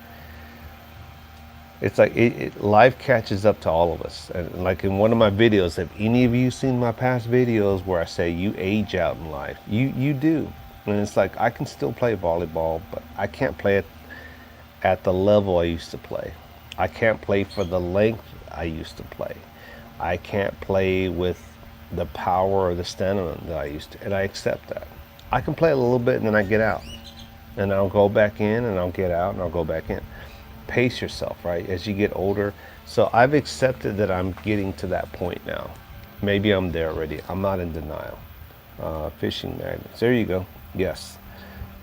it's like life catches up to all of us. And like in one of my videos, have any of you seen my past videos where I say you age out in life? You do. And it's like, I can still play volleyball, but I can't play it at the level I used to play. I can't play for the length I used to play. I can't play with the power or the stamina that I used to, and I accept that. I can play a little bit and then I get out. And I'll go back in and I'll get out and I'll go back in. Pace yourself, right? As you get older. So I've accepted that I'm getting to that point now. Maybe I'm there already. I'm not in denial. Fishing magnets. There you go. Yes.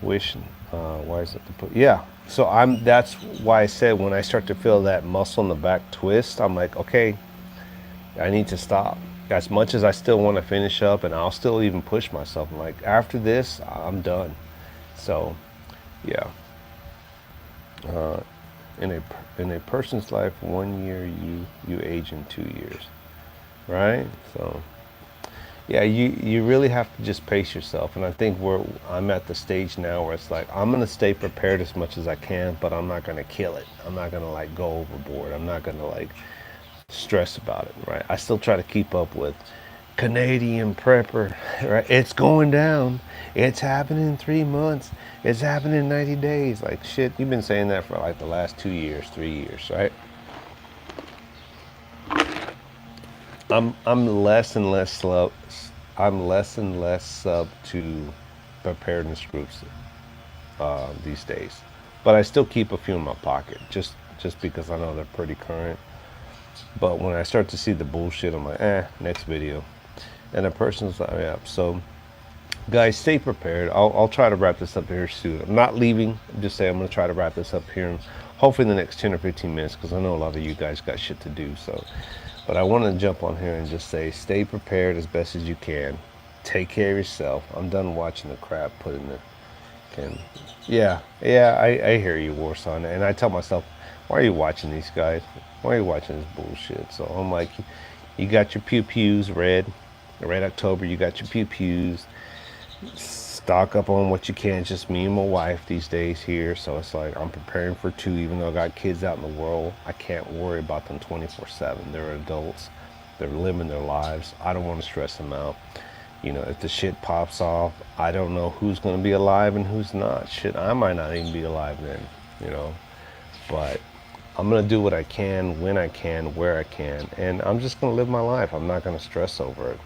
Wishing. Why is it to put? Yeah. So that's why I said when I start to feel that muscle in the back twist, I'm like, okay, I need to stop. As much as I still want to finish up, and I'll still even push myself. I'm like, after this, I'm done. So, yeah. In a person's life, 1 year you age in 2 years, right? So, yeah, you really have to just pace yourself. And I think I'm at the stage now where it's like I'm gonna stay prepared as much as I can, but I'm not gonna kill it. I'm not gonna like go overboard. I'm not gonna like stress about it, right? I still try to keep up with Canadian prepper, right? It's going down. It's happening in 3 months. It's happening in 90 days. Like shit, you've been saying that for like the last 2 years, 3 years, right? I'm less and less slow. I'm less and less sub to preparedness groups these days, but I still keep a few in my pocket just because I know they're pretty current. But when I start to see the bullshit, I'm like, next video. And the person's like, yeah. So, guys, stay prepared. I'll try to wrap this up here soon. I'm not leaving. I'm just saying I'm going to try to wrap this up here, hopefully in the next 10 or 15 minutes, because I know a lot of you guys got shit to do. So, but I want to jump on here and just say, stay prepared as best as you can. Take care of yourself. I'm done watching the crap put in the can. Yeah, I hear you, Warson. And I tell myself, why are you watching these guys? Why are you watching this bullshit? So I'm like, you got your pews red October, you got your pews. Stock up on what you can. It's just me and my wife these days here. So it's like I'm preparing for 2, even though I got kids out in the world. I can't worry about them 24/7. They're adults. They're living their lives. I don't want to stress them out. You know, if the shit pops off, I don't know who's going to be alive and who's not. Shit, I might not even be alive then, you know. But I'm going to do what I can, when I can, where I can. And I'm just going to live my life. I'm not going to stress over it.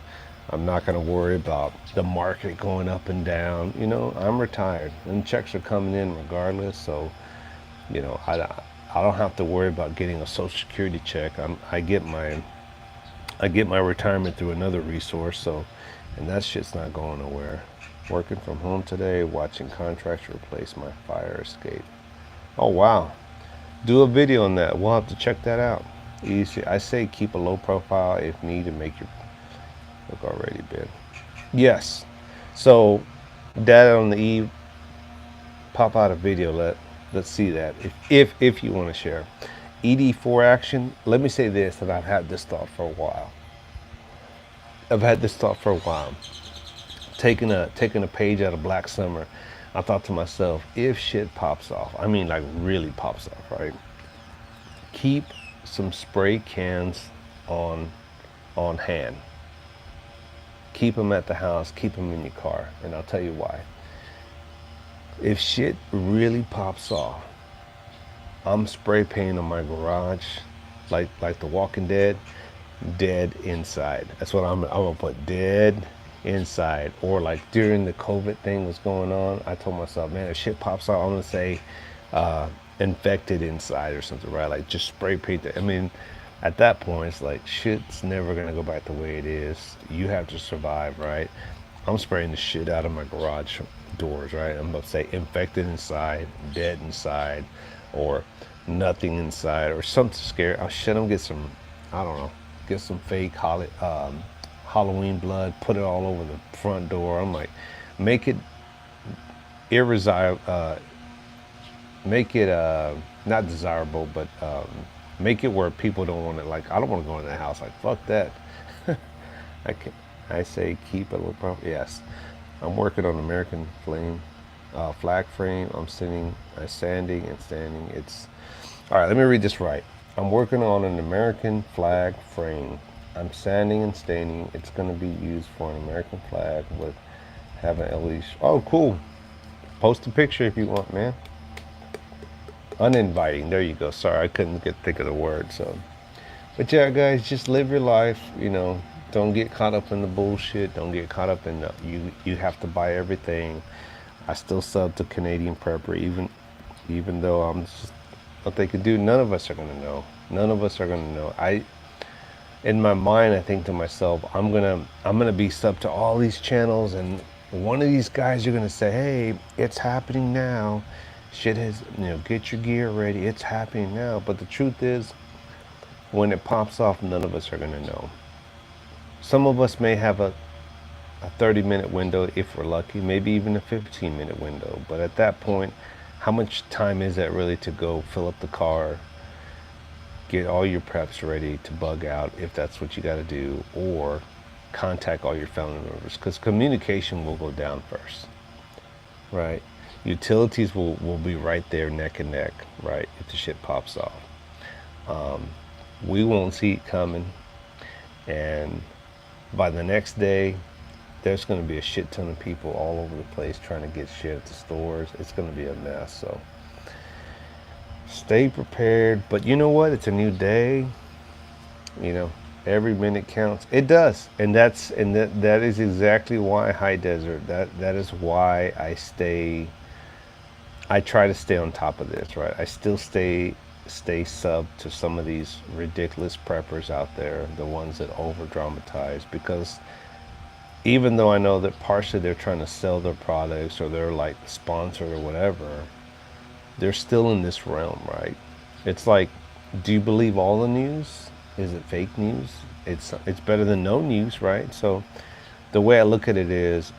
I'm not going to worry about the market going up and down. You know, I'm retired and checks are coming in regardless. So, you know, I don't have to worry about getting a Social Security check. I get my retirement through another resource. So, and that shit's not going nowhere. Working from home today, watching contractor replace my fire escape. Oh wow. Do a video on that. We'll have to check that out. Easy. I say keep a low profile if need to make your look already been. Yes. So Dad on the Eve, pop out a video. Let's see that. If you want to share. ED4 action. Let me say this, and I've had this thought for a while. Taking a page out of Black Summer, I thought to myself, if shit pops off, I mean like really pops off, right? Keep some spray cans on hand. Keep them at the house, keep them in your car, and I'll tell you why. If shit really pops off, I'm spray painting on my garage, like The Walking Dead, dead inside. That's what I'm gonna put, dead inside. Or like during the COVID thing was going on, I told myself, man, if shit pops off, I'm gonna say infected inside or something, right? Like just spray paint it. I mean, at that point, it's like shit's never gonna go back the way it is. You have to survive, right? I'm spraying the shit out of my garage doors, right? I'm gonna say infected inside, dead inside, or nothing inside, or something scary. Oh shit, I'm gonna get some, I don't know, get some fake Halloween blood, put it all over the front door. I'm like, make it make it not desirable, but make it where people don't want it. Like, I don't want to go in the house. Like, fuck that. I say keep a little problem. Yes, I'm working on American flag frame. I'm sanding and standing. It's all right. Let me read this right. I'm working on an American flag frame. I'm sanding and staining. It's going to be used for an American flag with having LED. Oh, cool. Post a picture if you want, man. Uninviting. There you go. Sorry, I couldn't think of the word. So, but yeah, guys, just live your life. You know, don't get caught up in the bullshit. Don't get caught up in the you have to buy everything. I still sub to Canadian Prepper, even though I'm just what they could do. None of us are gonna know. None of us are gonna know. In my mind, I think to myself, I'm gonna be sub to all these channels, and one of these guys, you're gonna say, hey, it's happening now. Shit has, get your gear ready. It's happening now. But the truth is, when it pops off, none of us are gonna know. Some of us may have a 30-minute window if we're lucky, maybe even a 15-minute window. But at that point, how much time is that really to go fill up the car, get all your preps ready to bug out if that's what you got to do, or contact all your family members? Because communication will go down first, right? Utilities will be right there neck and neck, right, if the shit pops off. We won't see it coming, and by the next day, there's going to be a shit ton of people all over the place trying to get shit at the stores. It's going to be a mess. So stay prepared. But you know what? It's a new day. Every minute counts. It does, and that is exactly why High Desert. That is why I try to stay on top of this, right? I still stay sub to some of these ridiculous preppers out there, the ones that over dramatize, because even though I know that partially they're trying to sell their products or they're like sponsored or whatever, they're still in this realm, right? It's like, do you believe all the news? Is it fake news? It's better than no news, right? So the way I look at it is,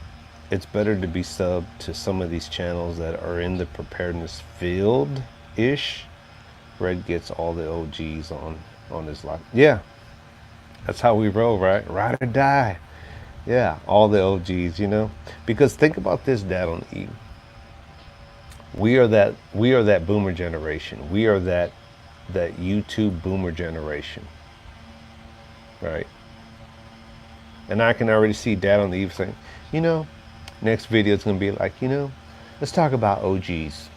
it's better to be sub to some of these channels that are in the preparedness field-ish. Red gets all the OGs on his life. Yeah, that's how we roll, right? Ride or die. Yeah, all the OGs, because think about this, Dad on E. We are that boomer generation. We are that YouTube boomer generation, right? And I can already see Dad on the Eve saying, next video is going to be like, let's talk about OGs.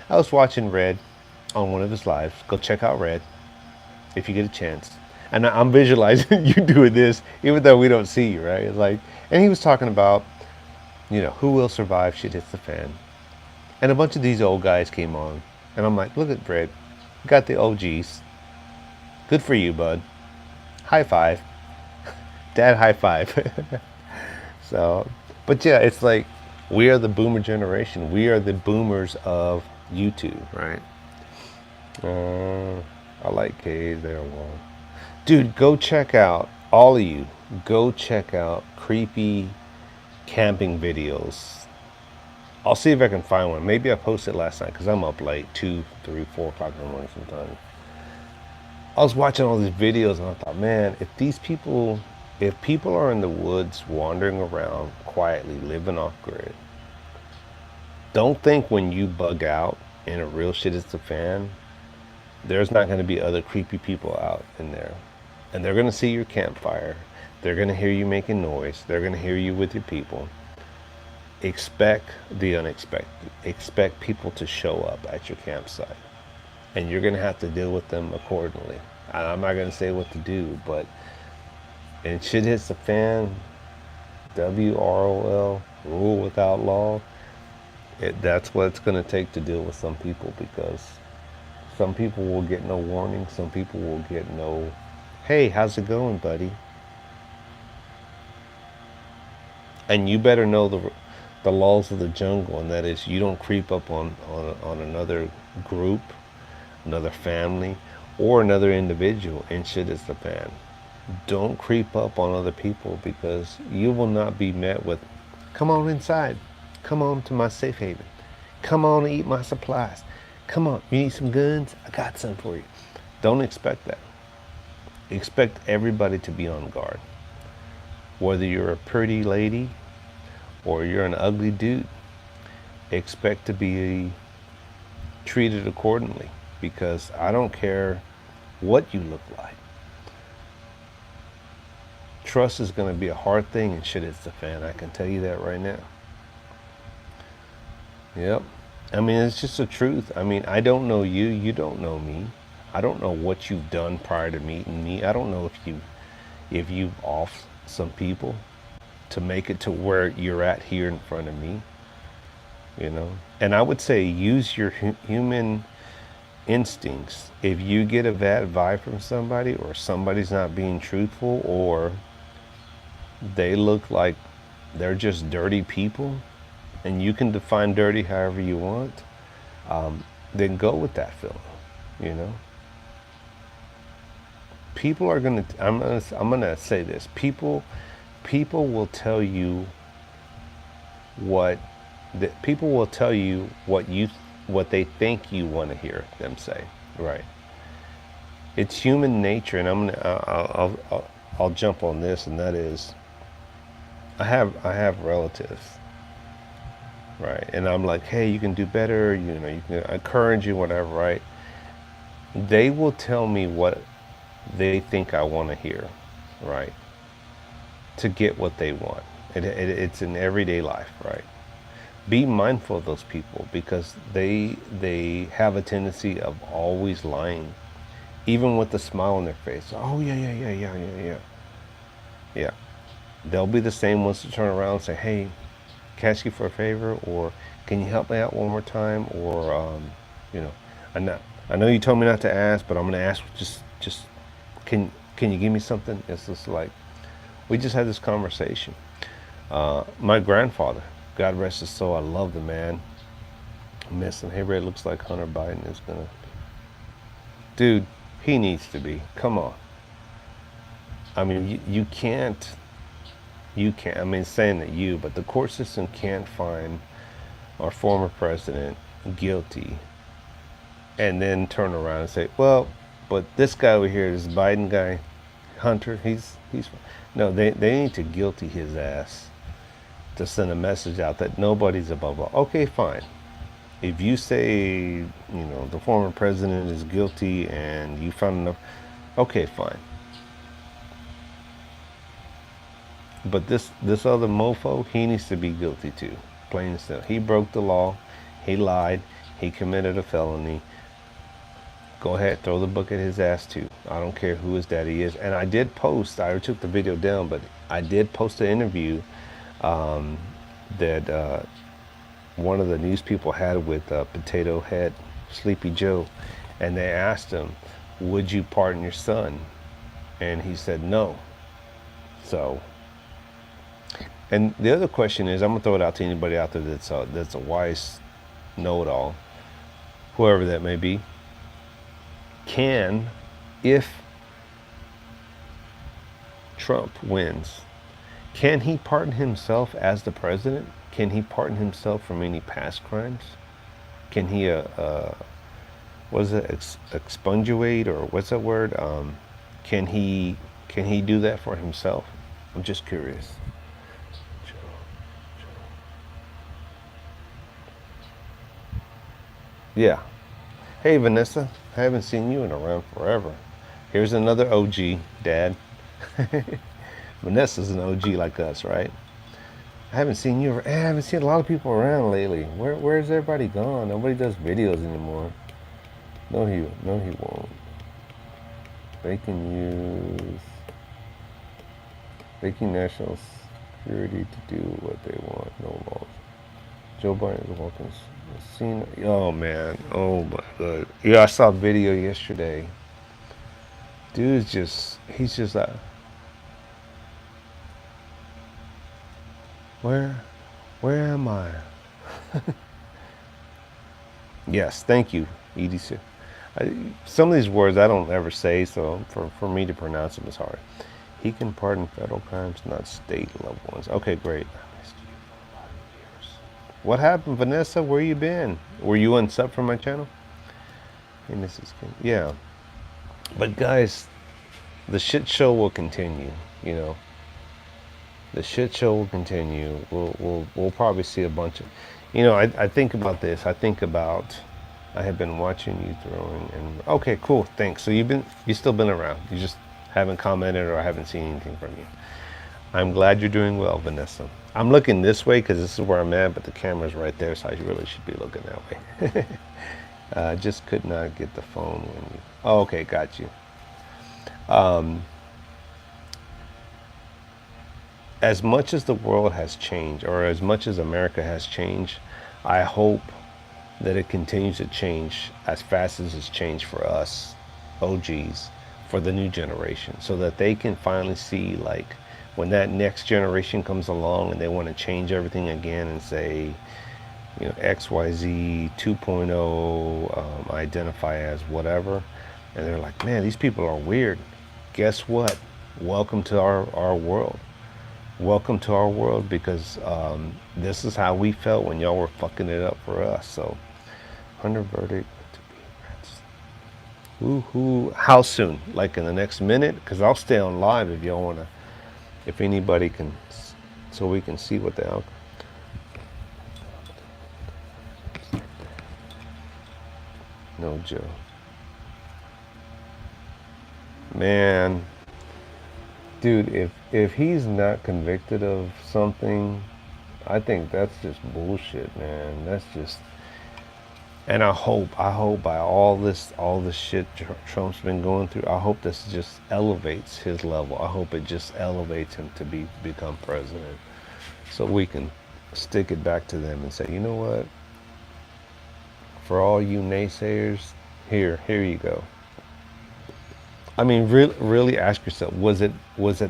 I was watching Red on one of his lives. Go check out Red if you get a chance. And I'm visualizing you doing this, even though we don't see you, right? It's like, and he was talking about, who will survive shit hits the fan. And a bunch of these old guys came on. And I'm like, look at Red. Got the OGs. Good for you, bud. High five. Dad, high five. So, but yeah, it's like, We are the boomer generation. We are the boomers of YouTube, right? I like K's there, one. Dude, go check out, all of you, go check out creepy camping videos. I'll see if I can find one. Maybe I posted last night because I'm up late, 2, 3, 4 o'clock in the morning sometimes. I was watching all these videos and I thought, man, if people are in the woods wandering around quietly, living off grid, don't think when you bug out and a real shit is the fan, there's not going to be other creepy people out in there. And they're going to see your campfire. They're going to hear you making noise. They're going to hear you with your people. Expect the unexpected. Expect people to show up at your campsite. And you're going to have to deal with them accordingly. I'm not going to say what to do, but and shit hits the fan, WROL, rule without law, that's what it's going to take to deal with some people, because some people will get no warning. Some people will get no, hey, how's it going, buddy? And you better know the laws of the jungle, and that is you don't creep up on another group, another family, or another individual and shit is the fan. Don't creep up on other people, because you will not be met with, come on inside, come on to my safe haven, come on and eat my supplies, come on, you need some guns, I got some for you. Don't expect that. Expect everybody to be on guard. Whether you're a pretty lady or you're an ugly dude, expect to be treated accordingly, because I don't care what you look like. Trust is going to be a hard thing and shit hits the fan. I can tell you that right now. Yep. I mean, it's just the truth. I mean, I don't know you. You don't know me. I don't know what you've done prior to meeting me. I don't know if you've off some people to make it to where you're at here in front of me. You know? And I would say use your human instincts. If you get a bad vibe from somebody, or somebody's not being truthful, or they look like they're just dirty people, and you can define dirty however you want, then go with that feeling. You know, people are gonna. I'm gonna say this. People will tell you what. People will tell you what they think you want to hear them say. Right. It's human nature, and I'll jump on this, and that is, I have relatives, right? And I'm like, hey, you can do better, you know, you can encourage you, whatever, right? They will tell me what they think I want to hear, right? To get what they want. It's in everyday life, right? Be mindful of those people, because they have a tendency of always lying, even with a smile on their face. Oh yeah. They'll be the same ones to turn around and say, hey, can I ask you for a favor, or can you help me out one more time, or you know, I know you told me not to ask, but I'm gonna ask. Just can you give me something? It's just like, we just had this conversation. My grandfather, God rest his soul, I love the man. Miss him. Hey, Red, looks like Hunter Biden is gonna. Dude, he needs to be. Come on. I mean, you can't. I mean, saying that but the court system can't find our former president guilty and then turn around and say, well, but this guy over here, this Biden guy, Hunter, he's no, they need to guilty his ass to send a message out that nobody's above law. Okay, fine. If you say, you know, the former president is guilty and you found enough, okay, fine. But this other mofo, he needs to be guilty too, plain and simple. He broke the law, he lied, he committed a felony. Go ahead, throw the book at his ass too. I don't care who his daddy is. And I did post, I took the video down, but I did post an interview that one of the news people had with Potato Head, Sleepy Joe, and they asked him, would you pardon your son? And he said no. So And the other question is, I'm gonna throw it out to anybody out there that's a wise know-it-all, whoever that may be. Can, if Trump wins, can he pardon himself as the president? Can he pardon himself from any past crimes? Can he, what is it, expunguate, or what's that word? Can he can he do that for himself? I'm just curious. Yeah. Hey Vanessa, I haven't seen you in around forever. Here's another OG, Dad. Vanessa's an OG like us, right? I haven't seen you. I haven't seen a lot of people around lately. Where's everybody gone? Nobody does videos anymore. No, he won't. Breaking news. Making national security to do what they want. No laws. Joe Biden is walking. Seen. Oh man. Oh my god. Yeah, I saw a video yesterday. Dude's just. He's just like. Where? Where am I? Yes, thank you, EDC. Some of these words I don't ever say, so for me to pronounce them is hard. He can pardon federal crimes, not state level ones. Okay, great. I missed you for a lot of years. What happened, Vanessa? Where you been? Were you unsub from my channel? Hey, Mrs. King. Yeah, but guys, the shit show will continue. You know, the shit show will continue. We'll probably see a bunch of, you know, I think about this. I think about, I have been watching you throwing, and okay, cool, thanks. So you still been around. You just haven't commented or I haven't seen anything from you. I'm glad you're doing well, Vanessa. I'm looking this way because this is where I'm at, but the camera's right there, so I really should be looking that way. Just could not get the phone when you. Oh, okay, got you. As much as the world has changed, or as much as America has changed, I hope that it continues to change as fast as it's changed for us, OGs, for the new generation, so that they can finally see, like, when that next generation comes along and they want to change everything again and say, you know, XYZ 2.0, identify as whatever, and they're like, man, these people are weird. Guess what? Welcome to our world. Welcome to our world, because this is how we felt when y'all were fucking it up for us. So, under verdict to be arrested. Woohoo! How soon? Like in the next minute? Because I'll stay on live if y'all wanna. If anybody can, so we can see what the outcome. No Joe. Man, dude, if he's not convicted of something, I think that's just bullshit, man. That's just. And I hope by all this shit Trump's been going through, I hope this just elevates his level. I hope it just elevates him to become president, so we can stick it back to them and say, you know what? For all you naysayers, here you go. I mean, really ask yourself, was it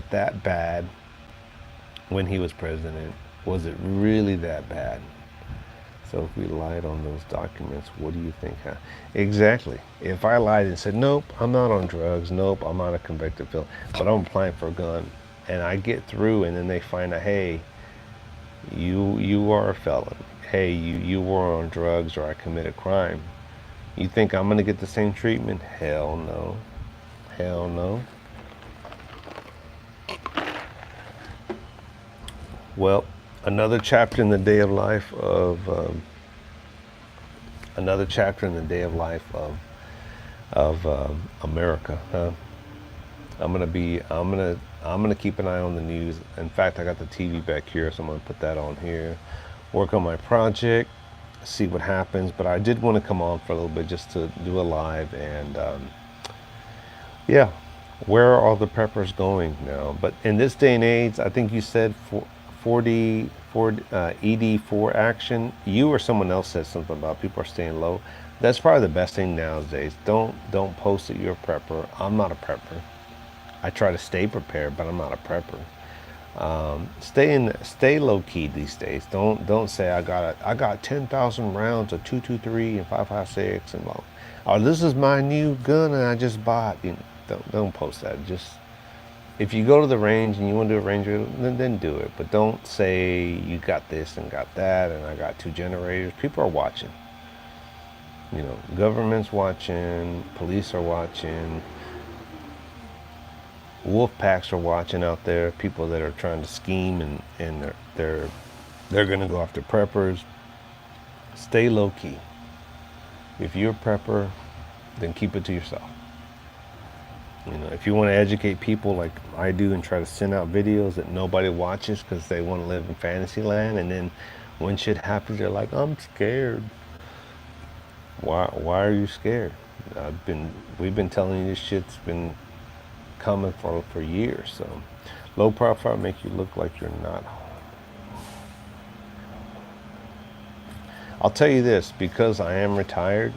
that bad when he was president? Was it really that bad? So if we lied on those documents, what do you think? Exactly. If I lied and said, nope, I'm not on drugs, nope, I'm not a convicted felon, but I'm applying for a gun, and I get through, and then they find out, hey, you are a felon. Hey, you were on drugs, or I committed a crime. You think I'm gonna get the same treatment? Hell no. Hell no. Well, another chapter in the day of life of America, huh? I'm gonna keep an eye on the news. In fact, I got the TV back here, so I'm gonna put that on here. Work on my project, see what happens. But I did want to come on for a little bit just to do a live, and yeah, where are all the preppers going now? But in this day and age, I think you said 40 ED4 action. You or someone else said something about people are staying low. That's probably the best thing nowadays. Don't post that you're a prepper. I'm not a prepper. I try to stay prepared, but I'm not a prepper. Stay low key these days. Don't say I got 10,000 rounds of 223 and 5.56 and blah. Oh, this is my new gun and I just bought. You know, don't post that. Just if you go to the range and you want to do a range, then do it. But don't say you got this and got that and I got 2 generators. People are watching. You know, government's watching, police are watching, wolf packs are watching out there. People that are trying to scheme and they're gonna go after preppers. Stay low key. If you're a prepper, then keep it to yourself. You know, if you want to educate people like I do and try to send out videos that nobody watches because they want to live in fantasy land, and then when shit happens, they're like, I'm scared. Why are you scared? We've been telling you this shit's been coming for years. So low profile make you look like you're not. I'll tell you this, because I am retired,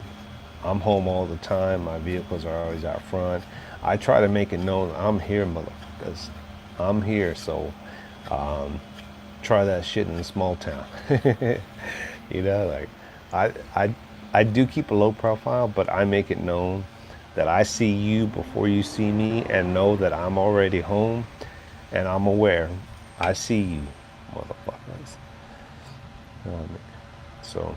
I'm home all the time. My vehicles are always out front. I try to make it known I'm here, motherfuckers. I'm here. So try that shit in a small town. You know, like I do keep a low profile, but I make it known that I see you before you see me, and know that I'm already home and I'm aware. I see you, motherfuckers. So,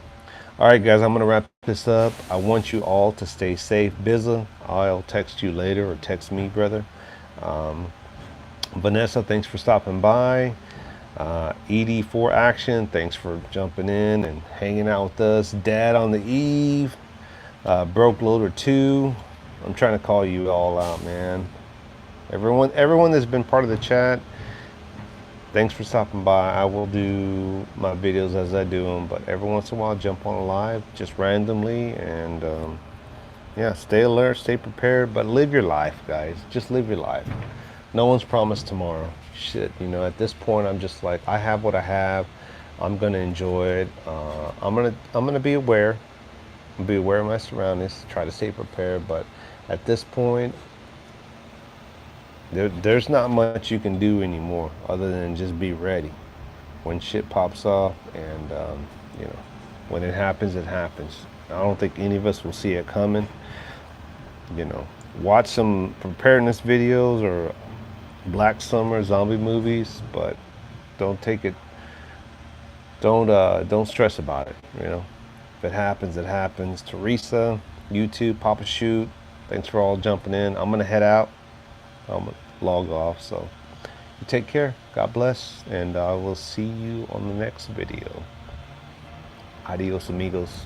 all right, guys, I'm gonna wrap this up. I want you all to stay safe. Bizza, I'll text you later, or text me, brother. Vanessa, thanks for stopping by. ED4 Action, thanks for jumping in and hanging out with us. Dad on the Eve, Broke Loader 2. I'm trying to call you all out, man. Everyone that's been part of the chat, thanks for stopping by. I will do my videos as I do them, but every once in a while, jump on a live just randomly, and yeah, stay alert, stay prepared, but live your life, guys. Just live your life. No one's promised tomorrow. Shit, you know, at this point, I'm just like, I have what I have. I'm gonna enjoy it. I'm gonna be aware. Be aware of my surroundings. Try to stay prepared, but at this point, there's not much you can do anymore other than just be ready when shit pops off, and you know, when it happens, it happens. I don't think any of us will see it coming. You know, watch some preparedness videos or Black Summer zombie movies, but don't take it. Don't stress about it. You know, if it happens, it happens. Teresa, YouTube, Papa Shoot, thanks for all jumping in. I'm gonna head out. I'm gonna log off. So you take care. God bless, and I will see you on the next video. Adios, amigos.